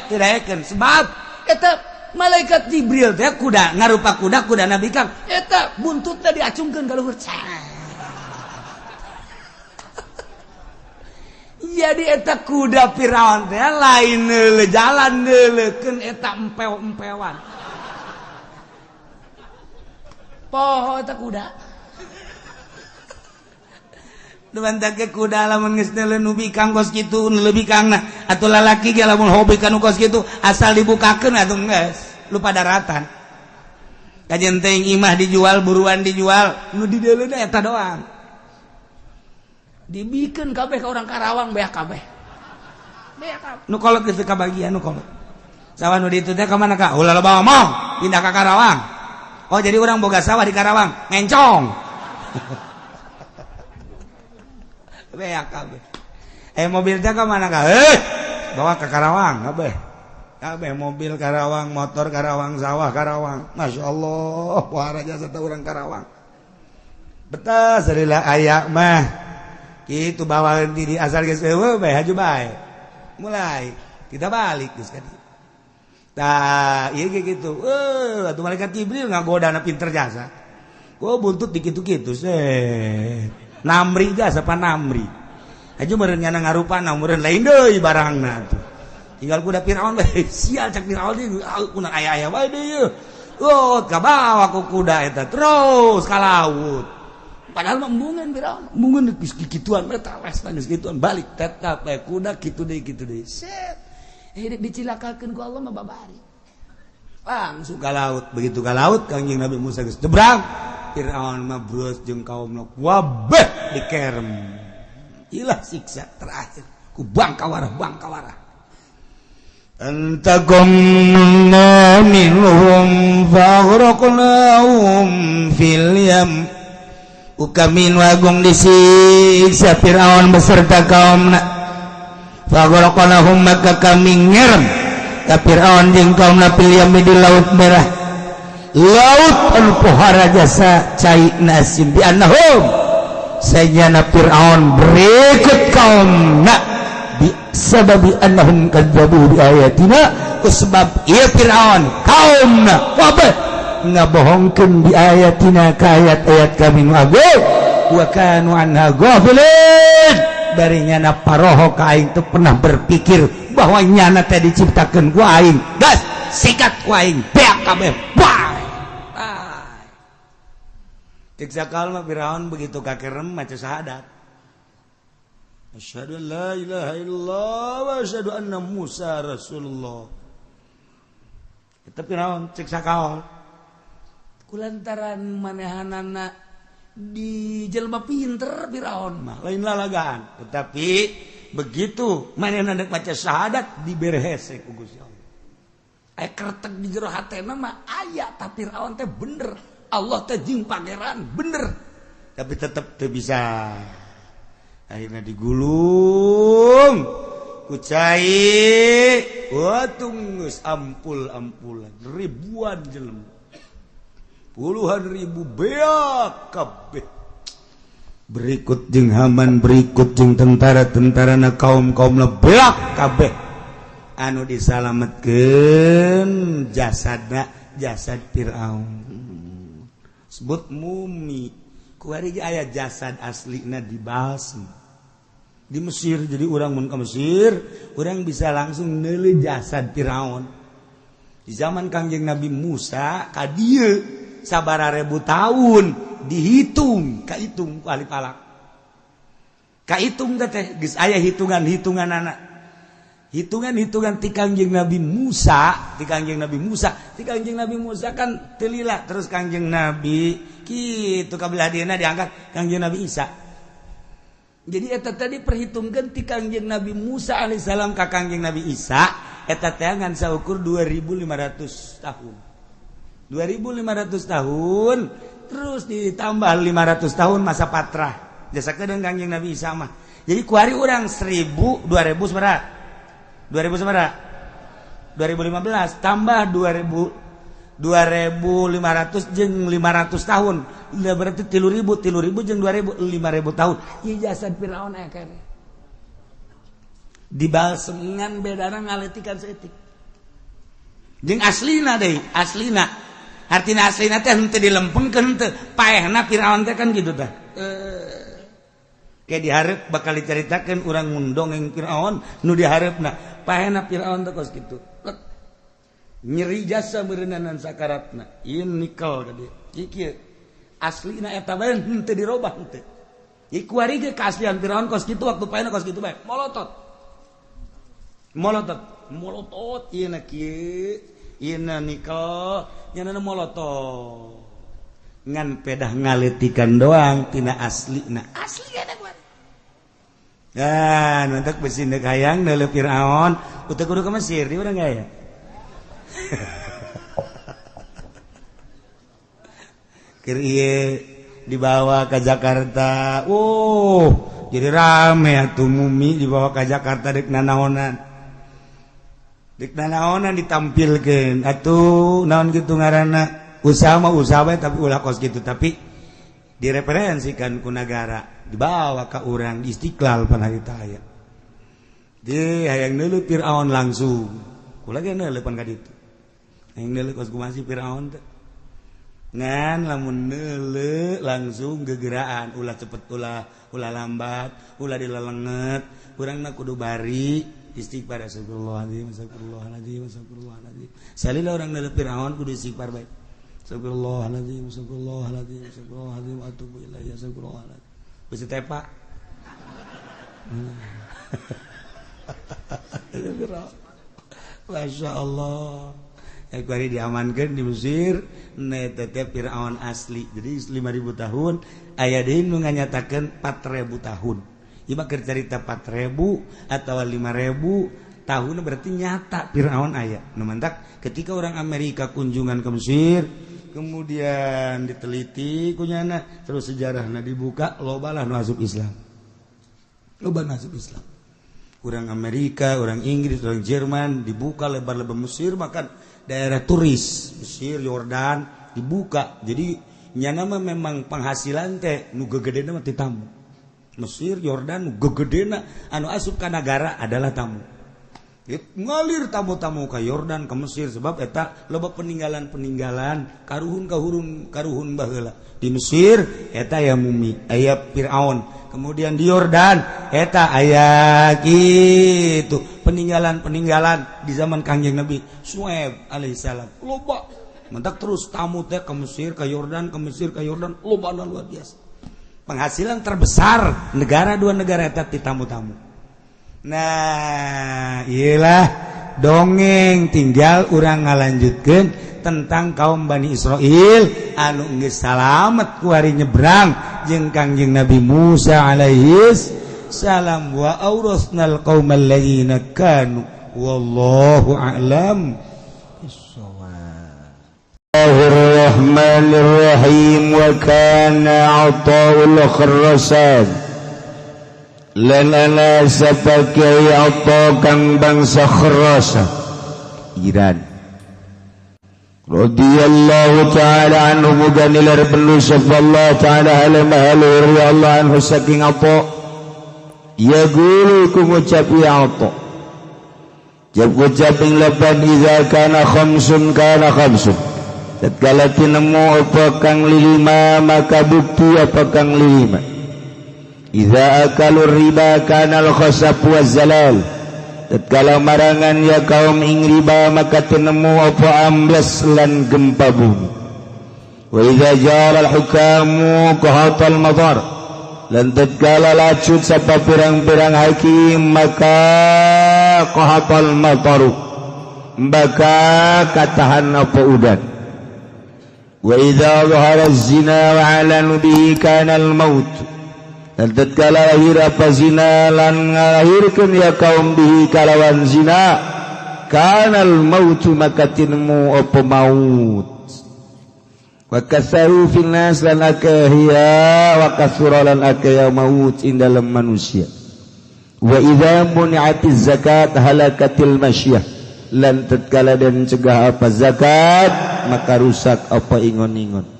tiraekeun sebab eta malaikat Jibril teh kuda ngarupa kuda Nabi Kang eta buntutna diacungkeun ka luhur jadi eta kuda Firaun teh lain neuleuh jalan neuleukeun eta empeu-empewan poho eta kuda ke kuda lamun geus neuleuh nu bikang kos kitu nu leuwih bikangna atuh lalaki ge lamun hobi ka nu kos kitu asal dibukakeun atuh geus lupa daratan kajen teuing imah dijual buruan dijual nu di deuleuh eta doang dibikeun kabeh ka urang Karawang beak kabeh nu kolot geus teu kabagian nu kolot sawah nu ditu teh ka mana ka ulah bawa mong pindah ka Karawang oh jadi urang boga sawah di Karawang ngencong beak kabeh mobil teh ka mana ka bawa ke Karawang kabeh mobil Karawang motor Karawang sawah Karawang masyaallah pohara jasa teh urang Karawang betah salila aya mah kitu bawa di asal geus eueuh bae haju bae mulai kita balik geus ka dieu tah ieu ge kitu atuh malaikat Jibril ngagodana pinter jasa ku buntut dikitu-kitu namri jasa panamri aja meureun nyana ngarupa meureun lain deui barangna tuh tinggal kuda Firaun bae sial cak Firaun ieu kuna aya-aya bae deui ka bawa ku kuda eta terus ka laut padahal mah embungeun Firaun embungeun geus kikituan eta lesna geus kituan balik tet kabeh kuda kitu deui set dicilakakeun ku Allah mah babari langsung ka laut begitu ka laut Kangjeng Nabi Musa geus nyebrang Firaun mah brus jeung kaumna wabeh dikerem ilah siksa terakhir ku bangkawarah antagumna minhum faghraqnahum fil yam ukamin wagung disiksa Firaun beserta kaumna faghraqnahum maka kami ngerem ka Firaun jeung kaumna fil yam di Laut Merah laut anu pohara jasa cai nasim bi annahum sayyana Fir'aun berikut kaumna bi sababi annahum kadzabu bi ayatina sebab ieu Fir'aun kaumna wabah ngabohongkeun bi ayatina ka ayat-ayat kami nu agung wa kanu anha ghafilin bari nyana paroho ka aing teu pernah berpikir bahwa nyana teh diciptakeun ku aing gas sikat ku aing beak kabeh bae cek sakal mah Firaun begitu kakerem maca syahadat asyhadu an la ilaha illallah wa asyhadu anna Musa rasulullah eta Firaun cek sakal kulantaran manehanana di jelema pinter Firaun mah lain lalagaan tetapi begitu manehna hendak maca syahadat dibere hese ku Gusti Allah aya kertek di jero hatena mah aya tapi Firaun teh bener Allah teh jeung pangeran bener tapi tetep teu bisa akhirnya digulung ku cai watunggus ampul-ampulan ribuan jelema puluhan ribu beak kabeh berikut jeung Haman berikut jeung tentara-tentarana kaum-kaumna beak kabeh anu disalametkeun jasadna jasad Firaun sebut mumi kuari aya jasad aslina di balsem di Mesir jadi orang mun ke Mesir orang bisa langsung neuli jasad Firaun di zaman Kangjeng Nabi Musa ka dieu sabaraha ribu tahun dihitung kahitung ku ahli falak kahitung teh geus aya hitungan-hitunganana hitungan ti Kangjeng Nabi Musa ti Kangjeng Nabi Musa kan telila terus Kangjeng Nabi kitu kabelah dieuna diangkat Kangjeng Nabi Isa jadi eta tadi perhitungkeun ti Kangjeng Nabi Musa alaihissalam ka Kangjeng Nabi Isa eta teh ngan saukur 2500 tahun 2500 tahun terus ditambah 500 tahun masa patrah jasakeun Kangjeng Nabi Isa mah jadi kuari urang 1000 2000 sabaraha 2015 tambah 2500 jeung 500 tahun berarti 3000 jeung 2000 5000 tahun ieu jasad Firaun aya keneh di balseman bedana ngaletikan saeutik jeung aslina deui aslina artina aslina teh henteu dilempengkeun teu paehna Firaun teh kan kitu tah kayak diharap bakal diceritakan orang mundongeng Firaun nu diharapna paehna Firaun teh kos kitu nyeri jasa beureunanan sakaratna ieu nikel tadi ieu aslina eta bae henteu dirobah henteu ieu kuari ge keaslian Firaun kos kitu waktu paehna kos kitu bae molotot ieu na kieu ieu na nikel nyanana molotot ngan pedah ngaletikan doang tina aslina asli ada gua dan untuk besindeuk hayang neuleuh Firaun utek kudu ka Mesir di urang aya keur ieu dibawa ke Jakarta jadi rame atuh mumi dibawa ke Jakarta dek nanaonan ditampilkeun atuh naon kitu ngaranna usaha bae tapi ulah kos gitu tapi direferensikan ku negara dibawa ke orang di Istiqlal pan hari taya di hayang neuleuh Firaun langsung kula ge neuleuh pan ka ditu hayang neuleuh kos kumaha Firaun teh ngan lamun neuleuh langsung gegeraan ulah cepet ulah lambat ulah dilelenget urangna kudu bari istighfar astagfirullahaladzim salila urang neuleuh Firaun kudu istighfar bae Astagfirullahaladzim atubu ilaihi astagfirullahaladzim besi tepa Masya Allah kuari diamankan di Mesir netete Firaun asli jadi 5000 tahun aya deui nu nganyatakeun 4000 tahun ieu mah keur carita 4000 atau 5000 tahun berarti nyata Firaun aya nu mantak ketika orang Amerika kunjungan ke Mesir kemudian diteliti kunyana terus sejarahna dibuka lobalah nu asup Islam orang Amerika, orang Inggris, orang Jerman dibuka lebar-lebar Mesir makan daerah turis Mesir, Yordan dibuka jadi nyana mah memang penghasilan teh nu gegedena mah ti tamu Mesir, Yordan nu gegedena anu asup ka nagara adalah tamu ngalir tamu-tamu ka Yordan ke Mesir sebab eta loba peninggalan-peninggalan karuhun baheula di Mesir eta aya mumi aya Firaun kemudian di Yordan eta aya gitu peninggalan-peninggalan di zaman Kangjeng Nabi Syuaib alaihissalam loba mentak terus tamu teh ke Mesir ke Yordan ke Mesir ke Yordan loba luar biasa penghasilan terbesar dua negara eta ti tamu-tamu. Nah iyalah dongeng tinggal urang ngalanjutkeun tentang kaum Bani Israil anu geus salamet ku ari nyebrang jeung Kangjeng Nabi Musa alaihis salam wa aurasnal qaumal ladzina kanu wallahu a'lam bissawab. Bismillahirrahmanirrahim wa kana 'ata'ul kharasan lanana sapakai apa kang bangsa Khurasa Iran radhiyallahu ta'ala anhu muganilar belu sallallahu ta'ala alaihi wa Allah anhu saking apa ya guru ku ngucap ya apa jab ngucap ing lapan iza kana khamsun tatkala tinemu apa kang lilima maka bukti apa kang lilima idza akalur riba kana al-khasab wa zalal tatkala marangan ya kaum ing riba maka tinemu apa amblas lan gempa bumi wa idza jara al-hukamu qahatal madar lan tatkala lacut sapa pirang-pirang hakim maka qahatal mataru maka katahan apa udan wa idza dhahara az-zina wa 'alanu bihi kana al-maut dan tatkala lahir apa zina lan ngalahirkeun ya kaum bihi kalawan zina kanal mautu maka tinemu apa maut wa kasaru fil nas lan akhiya wa kasura lan akhiya maut ing dalam manusia wa idza muni'atiz zakat halakatil masyah lan tatkala dan cegah apa zakat maka rusak apa ingon-ingon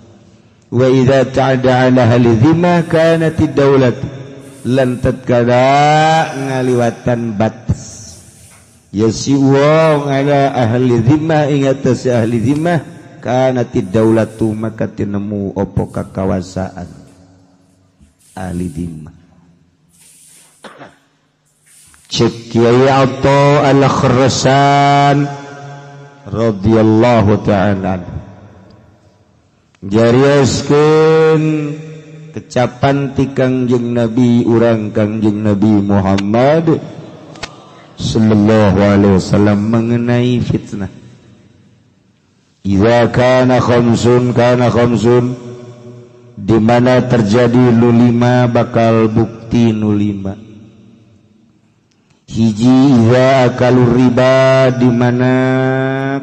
wa idza ta'ada 'ala ahli dhimmah kanatid daulat lan tatkala ngaliwatan batas yasi wong ala ahli dhimmah ing atas ahli dhimmah kanatid daulatu maka tinemu apa kakawasaan ahli dhimmah cek Kiai Atha al-Khurasan radhiyallahu ta'ala jarioskeun kecapan ti Kangjeng Nabi urang Kangjeng Nabi Muhammad sallallahu alaihi wasallam mengenai fitnah idza kana khamsun di mana terjadi nulima bakal bukti nulima hiji idza akalur riba di mana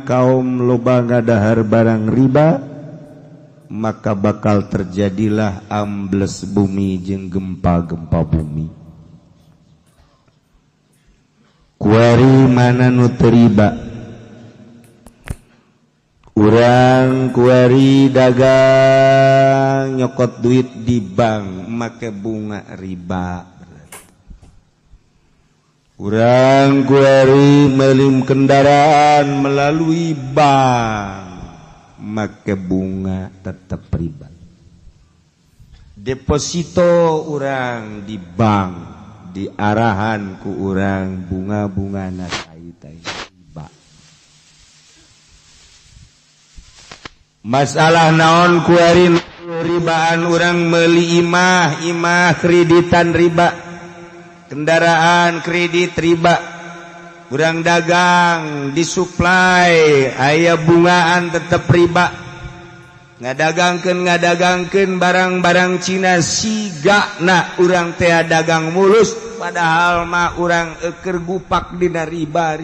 kaum loba ngadahar barang riba maka bakal terjadilah ambles bumi jeung gempa-gempa bumi. Kuari mana nu teu riba? Urang kuari dagang nyokot duit di bank make bunga riba. Urang kuari melim kendaraan melalui bank make bunga tetap riba. Deposito urang di bank di arahan ku urang bunga-bunga na tai riba. Masalah naon ku ari ribaan urang meuli imah kreditan riba. Kendaraan kredit riba. Urang dagang disuplai aya bungaan tetep riba ngadagangkeun barang-barang Cina sigana urang teh dagang mulus padahal mah urang keur gupak dina riba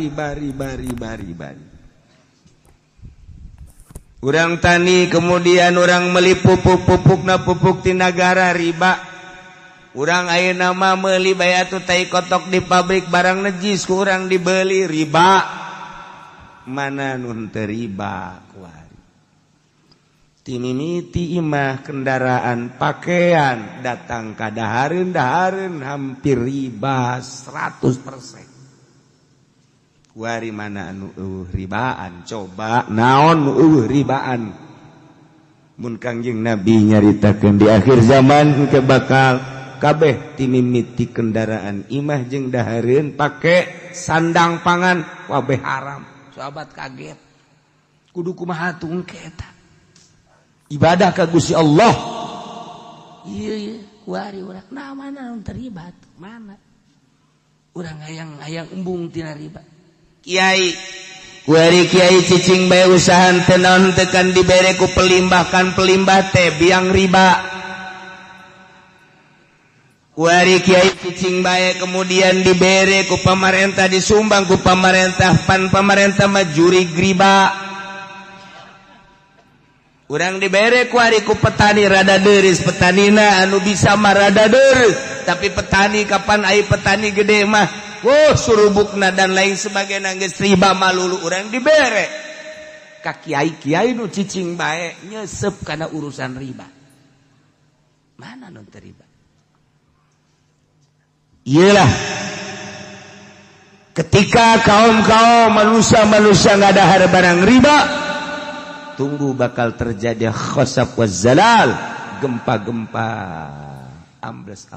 urang tani kemudian urang meuli pupuk-pupukna pupuk ti nagara riba. Urang ayeuna mah meuli bae atuh tai kotok di pabrik barang najis ku urang dibeli riba. Mana nun teu riba kuari. Ti mimiti imah kendaraan pakaian datang ka dahareun hampir riba 100%. kuari mana anu ribaan coba naon ribaan mun Kangjeng Nabi nyaritakeun di akhir zaman ke bakal kabeh timimiti kendaraan imah jeung dahareun pake sandang pangan kabeh haram. Sahabat kaget kudu kumaha tungke eta ibadah ka Gusti Allah. Ieu kuari urang nah mana nu terlibat mana urang hayang embung tina riba. Kiai kuari kiai cicing bae usaha teu naon tekan dibere ku pelimbah teh biang riba. Kuari kiai cicing bae kemudian dibere ku pamarentah disumbang ku pamarentah pan pamarentah mah juri riba. Urang dibere kuari ku petani rada deureus petanina anu bisa mah rada deureus tapi petani kapan ai petani gede mah surubukna dan lain sebagainya geus riba malulu urang dibere ka kiai-kiai nu cicing bae nyesep kana urusan riba. Mana nu teu riba? Iyalah ketika kaum-kaum manusia ngadahar barang riba tunggu bakal terjadi khasaf wazzalal gempa-gempa ambles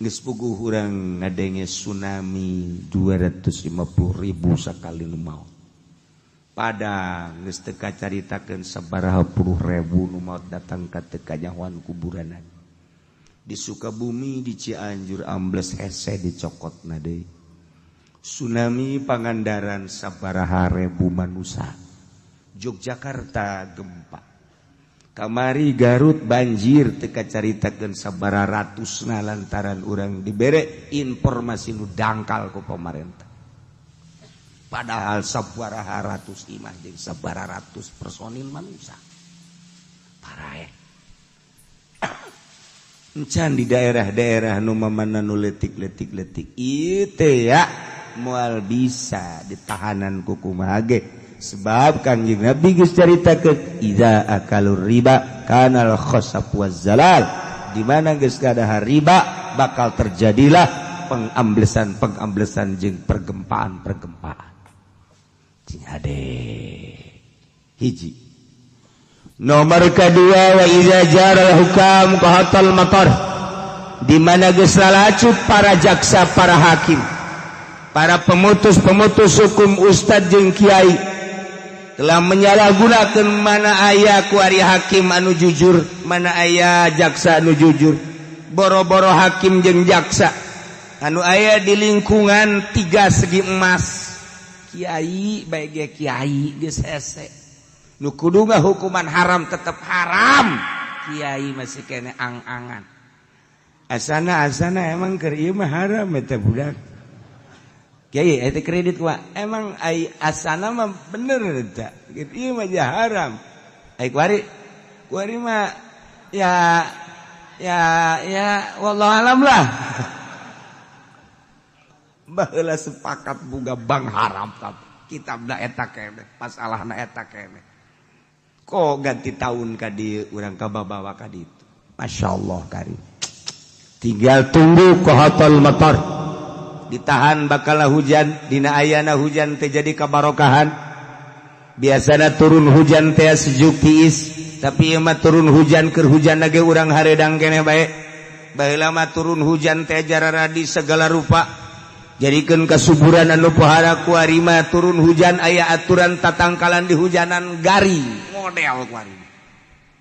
geus puguh urang ngadenge tsunami 250.000 sakali nu maot padang geus teu kacaritakeun sabaraha puluh ribu nu maot datang ka teu kanyahoan kuburanan. Di Sukabumi di Cianjur ambles hese dicokotna deui. Tsunami Pangandaran sabaraha ribu manusia. Yogyakarta gempa. Kamari Garut banjir teu kacaritakeun sabaraha ratusna lantaran urang dibere informasi nu dangkal ku pamarentah. Padahal sabaraha ratus imah jeung sabaraha ratus personil manusia. Parae. Encan di daerah-daerah nu mamana nu letik itu ya moal bisa ditahanan ku kumaha ge sebab Kangjeng Nabi geus caritakeun idza akalur riba kanal khasaf wazzalal di mana geus gadahar riba bakal terjadilah pengamblesan jeung pergempaan cing hade hiji. Nomor kedua wa iza jaral hukam qahatal matar di mana geus lalacut para jaksa para hakim para pemutus hukum ustad jeung kiai telah menyalahgunakeun mana aya ku ari hakim anu jujur mana aya jaksa anu jujur boro-boro hakim jeung jaksa anu aya di lingkungan 3 segi emas kiai bae ge kiai geus hese nu kudu hukuman haram tetap haram kiai masih kene ang-angan asana emang keur ieu mah haram eta budak kiai eta kredit wa emang ai asana mah bener eta ieu mah haram ai kuari mah ya wallahu alam lah baheula sepakat boga bang haram kitabna eta kene masalahna eta kene kok ganti tahun ka dieu urang kababawa ka ditu masyaallah karim tinggal tunggu qahatul matar ditahan bakal hujan dina ayana hujan teh jadi kabarokahan biasana turun hujan teh sejuk tiis tapi ieu mah turun hujan keur hujanna ge urang hareudang keneh bae baheula mah turun hujan teh jararadi segala rupa jadikeun kasuburan anu pohara kuari mah turun hujan aya aturan tatangkalan di hujanan garing model kuari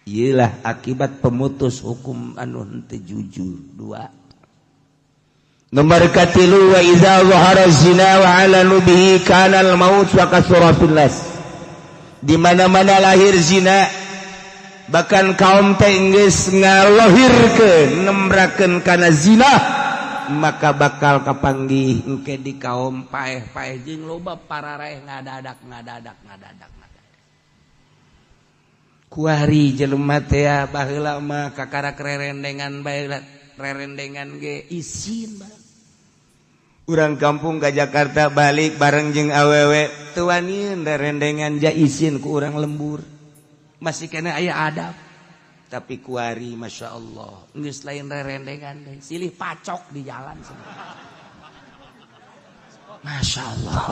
iyalah akibat pemutus hukum anu henteu jujur. 2 nomor katilu wa idza zahara zina wa alanu bihi kana al maut wa kasura fil nas di mana-mana lahir zina bahkan kaum teh geus ngalohirkeun nembrakeun kana zina maka bakal kapanggih engke di kaum paeh-paeh jeung loba pararaeh ngadadak kuari jelema teh baheula mah kakara rerendengan bae rerendengan ge isin bae urang kampung ka Jakarta balik bareng jeung awewe teu wani rerendengan ja isin ku urang lembur masih kena aya adab tapi kuari masya Allah geus lain rerendengan deh silih pacok di jalan Masya Allah.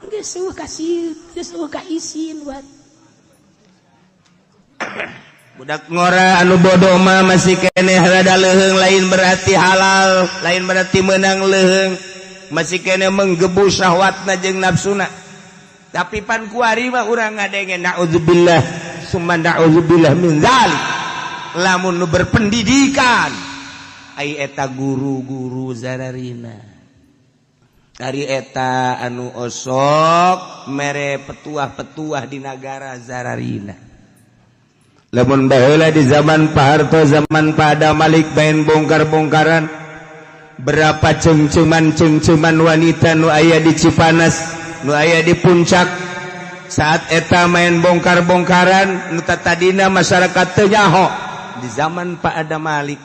Geus kasih, geus isin buat. Budak ngora anu bodoh mah masih keneh rada leuheung, lain berarti halal, lain berarti menang leuheung, masih keneh menggebu syahwatna jeung nafsuna. Tapi pan kuari mah urang ngadengen naudzubillah summa naudzubillah min dzalik. Lamun nu berpendidikan ai eta guru-guru zararina. Ari eta anu osok mere petuah-petuah di negara zararina. Lamun baheula di zaman Pak Harto, zaman Pak Adam Malik main bongkar-bongkaran, berapa cengceman wanita nu aya di Cipanas, nu aya di Puncak. Saat eta main bongkar-bongkaran, nu tadina masyarakat teu nyaho. Di zaman Pak Adam Malik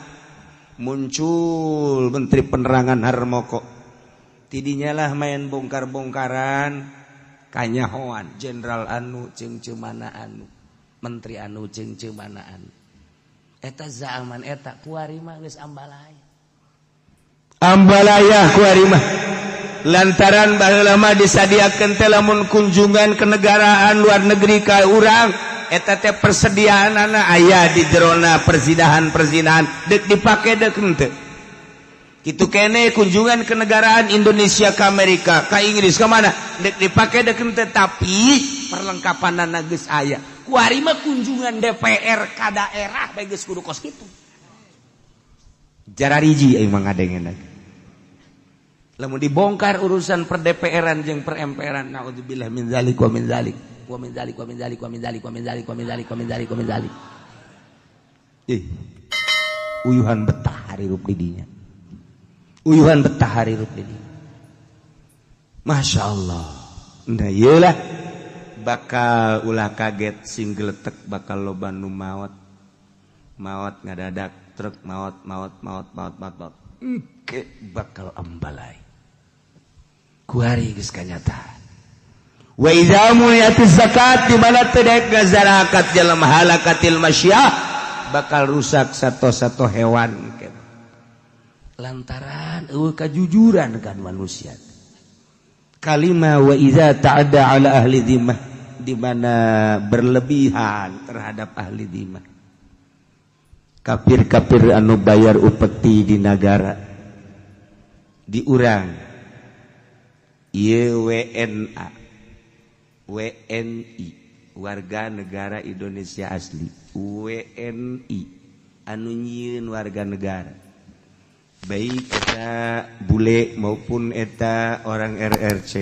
muncul Menteri Penerangan Harmoko. Tidinya lah main bongkar-bongkaran kanyahoan jenderal anu cengcemana anu. Menteri anu cengcemana anu. Eta zaman eta kuari mah geus ambalaya. Ambalaya kuari mah. Lantaran baheula mah disadiakeun teh lamun kunjungan kenegaraan luar negeri ka urang, eta teh persediaanana aya di jerona persinahan deuk dipake deuk henteu. Kitu kene kunjungan kenegaraan Indonesia ke Amerika, ke Inggris, ke mana deuk dipake deuk henteu, tapi perlengkapanana geus aya. Kuari mah kunjungan DPR ka daerah bae geus kudu kos kitu. Jarariji aing mah ngadengeun. Lamun dibongkar urusan per DPR-an jeung per MPR-an, naudzubillah min zalik wa min zalik wa min zalik wa min zalik wa min zalik wa min zalik wa min zalik wa min zalik wa min zalik. Uyuhan betah harirup di dinya. Uyuhan betah harirup di dinya. Masya Allah. Nah iyalah bakal ulah kaget sing geletek bakal loba nu maot ngadadak truk maot engke bakal ambalai kuari geus kanyataan. Wa idza muliyatiz zakat di mana teu daek zakat jalma halakatil masyah bakal rusak sato-sato hewan lantaran eueuh kajujuran kan manusia. Kalimah wa idza ta'adda ala ahli dhimmah di mana berlebihan terhadap ahli dhimmah. Kafir-kafir anu bayar upeti di negara di urang ieu WNI warga negara Indonesia asli, WNI anu nyieun warga negara baik eta bule maupun eta orang RRC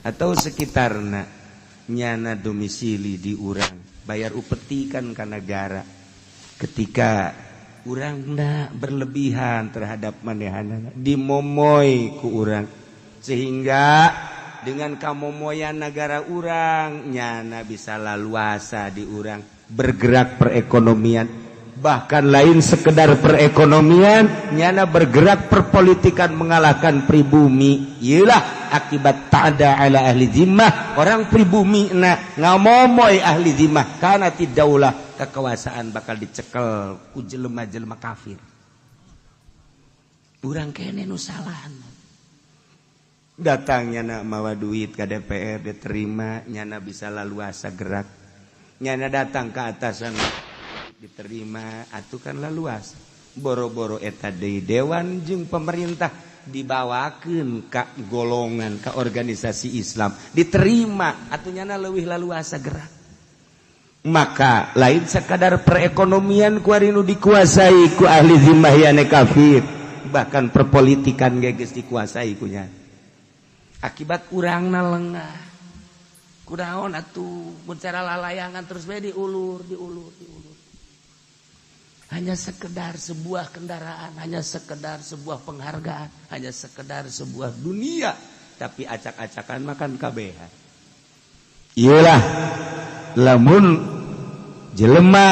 atau sekitarna nyana domisili di urang bayar upeti kan ka negara. Ketika urangna berlebihan terhadap manehanana dimomoy ku urang sehingga dengan kamomoyan negara urang nyana bisa laluasa di urang bergerak perekonomian, bahkan lain sekedar perekonomian nyana bergerak perpolitikan mengalahkan pribumi. Iyalah akibat ta'ada ala ahli zimmah, orang pribumi na ngamomoy ahli zimmah karena tidaulah kekuasaan bakal dicekel ku jelema-jelema kafir. Urang kene nu salahan datang nyana mawa duit ka DPR diterima, nyana bisa laluasa gerak, nyana datang ke atasan diterima, atuh kan laluasa. Boro-boro eta deui dewan jeung pemerintah dibawakeun ka golongan ka organisasi Islam diterima, atuh nyana leuwih laluasa gerak. Maka lain sekadar perekonomian kuari nu dikuasai ku ahli zimmah yane kafir, bahkan perpolitikan geus dikuasai ku nya. Akibat urangna lengah. Kunaon atuh mun cara lalayangan terus bae diulur. Hanya sekedar sebuah kendaraan, hanya sekedar sebuah penghargaan, hanya sekedar sebuah dunia, tapi acak-acakan makan kabehan. Iyalah lamun jelema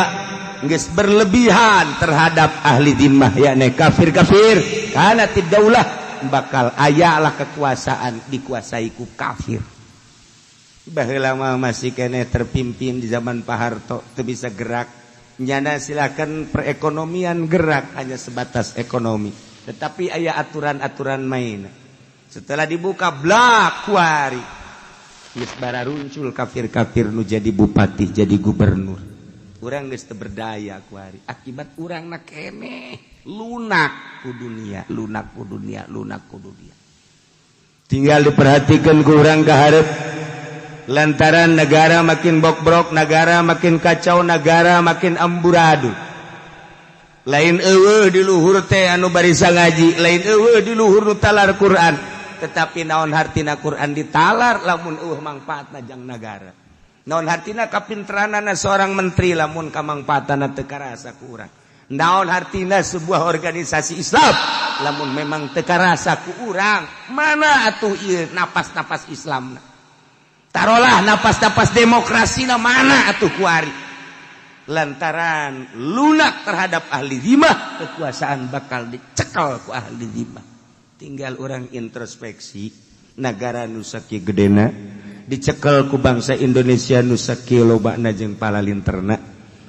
geus berlebihan terhadap ahli zimmah yakni kafir-kafir kana tidaulah bakal ayalah kekuasaan dikuasai ku kafir. Baheula mah masih kene terpimpin di zaman Pak Harto teu bisa gerak. Nyana silakan perekonomian gerak hanya sebatas ekonomi. Tetapi aya aturan-aturan main. Setelah dibuka blak kuari, geus bara runcul kafir-kafir nu jadi bupati, jadi gubernur. Urang geus teu berdaya kuari. Akibat urangna keneh, lunak ku dunia, lunak ku dunia, lunak ku dunia. Tinggal diperhatikan ku urang ka hareup. Lantaran negara makin bok-brok, negara makin kacau, negara makin amburadul. Lain eueuh di luhur teh anu barisa ngaji, lain eueuh di luhur nu talar Quran, tetapi naon hartina Quran ditalar lamun eueuh mangpaatna jang negara. Naon hartina kapinteranana seorang menteri lamun kamangpaatana teu karasa ku urang. Naon hartina sebuah organisasi Islam lamun memang teu karasa ku urang. Mana atuh ieu napas-napas Islamna? Tarolah napas-napas demokrasina mana atuh kuari? Lantaran lunak terhadap ahli dhimah, kekuasaan bakal dicekal ku ahli dhimah. Tinggal orang introspeksi, negara nu sakieu gedena dicekal ku bangsa Indonesia nu sakieu lobana jeung palalinterna.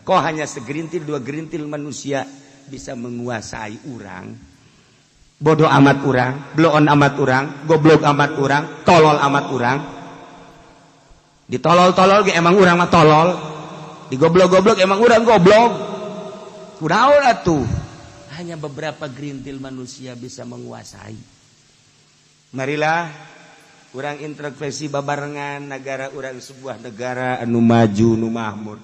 Kok hanya segerintil dua gerintil manusia bisa menguasai urang? Bodoh amat urang, bloon amat urang, goblok amat urang, tolol amat urang. Ditolol-tolol ge emang urang mah tolol. Digoblok-goblok emang urang goblok. Kunaon atuh? Hanya beberapa gerintil manusia bisa menguasai. Marilah urang introspeksi babarengan negara urang sebuah negara anu maju nu makmur.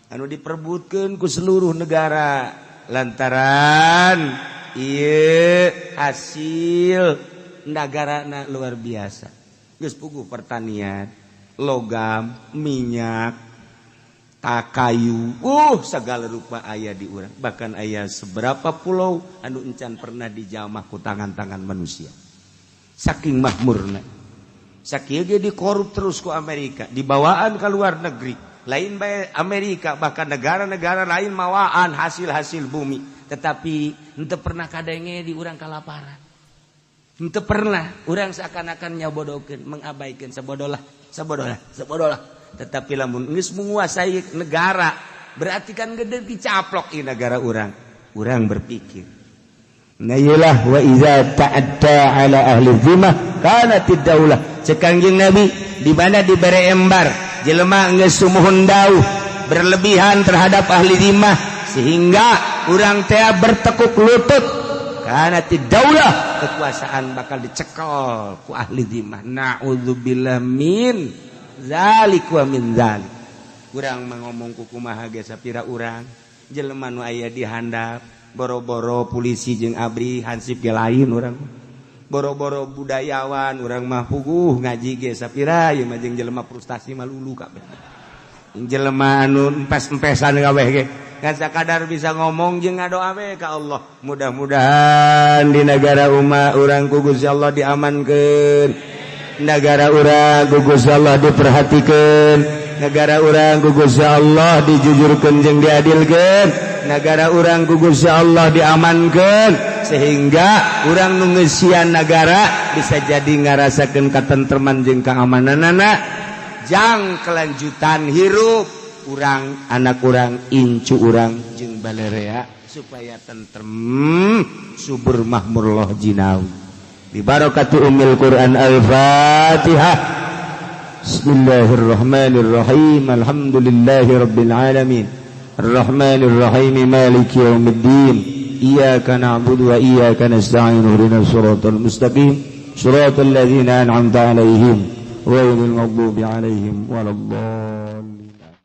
Anu diperbutkeun ku seluruh negara lantaran ieu hasil nagarana luar biasa. Geus puguh pertanian, logam, minyak, kayu, segala rupa aya di urang. Bahkan aya seberapa pulau anu encan pernah dijamah ku tangan-tangan manusia. Saking makmurna. Sakieu ge dikorup terus ku Amerika, dibawaan ke luar negeri. Lain bae Amerika, bahkan negara-negara lain mawaan hasil-hasil bumi, tetapi henteu pernah kadenge di urang kalaparan. Henteu pernah urang seakan-akan nyabodokeun, mengabaikan sabodolah. Tetapi lamun geus menguasai negara, berarti kan gede dicaplok ieu negara urang. Urang berpikir. Nayilah wa iza ta'adda ala ahli dhimah kanatid daulah. Cekangjing Nabi di mana dibere embar, jelema geus sumuhun dauh berlebihan terhadap ahli dhimah sehingga urang teh bertekuk lutut. Kanatid daulah, kekuasaan bakal dicekal ku ahli dhimah. Na'udzubillah min zalik wa min zalik. Urang mangomong ku kumaha ge sapira urang jelema nu aya di handap, boro-boro polisi jeung abri hansip ge lain urang. Boro-boro budayawan urang mah puguh ngaji ge sapira ieu mah jeung jelema frustasi mah lulu kabeh. Jelema anu empes-empesan kabeh ge kan sakadar bisa ngomong jeung ngadoa we ka Allah. Mudah-mudahan di negara urang ku Gusti Allah diamankeun. Negara urang ku Gusti Allah diperhatikeun, negara urang ku Gusti Allah dijujurkeun jeung diadilkeun, negara urang ku Gusti Allah diamankeun sehingga urang nu ngeusian negara bisa jadi ngarasakeun katentreman jeung keamananana, jang kelanjutan hirup urang, anak urang, incu urang jeung balerea supaya tentrem, subur makmur loh jinawi. Bi barakati ummil Quran al-Fatihah. Bismillahirrahmanirrahim. Alhamdulillahirabbil alamin. Arrahmanir rahim maliki yaumiddin. Iyyaka na'budu wa iyyaka nasta'in. Ihdinas siratal mustaqim. Siratal ladzina an'amta 'alaihim ghairil maghdubi 'alaihim waladdallin.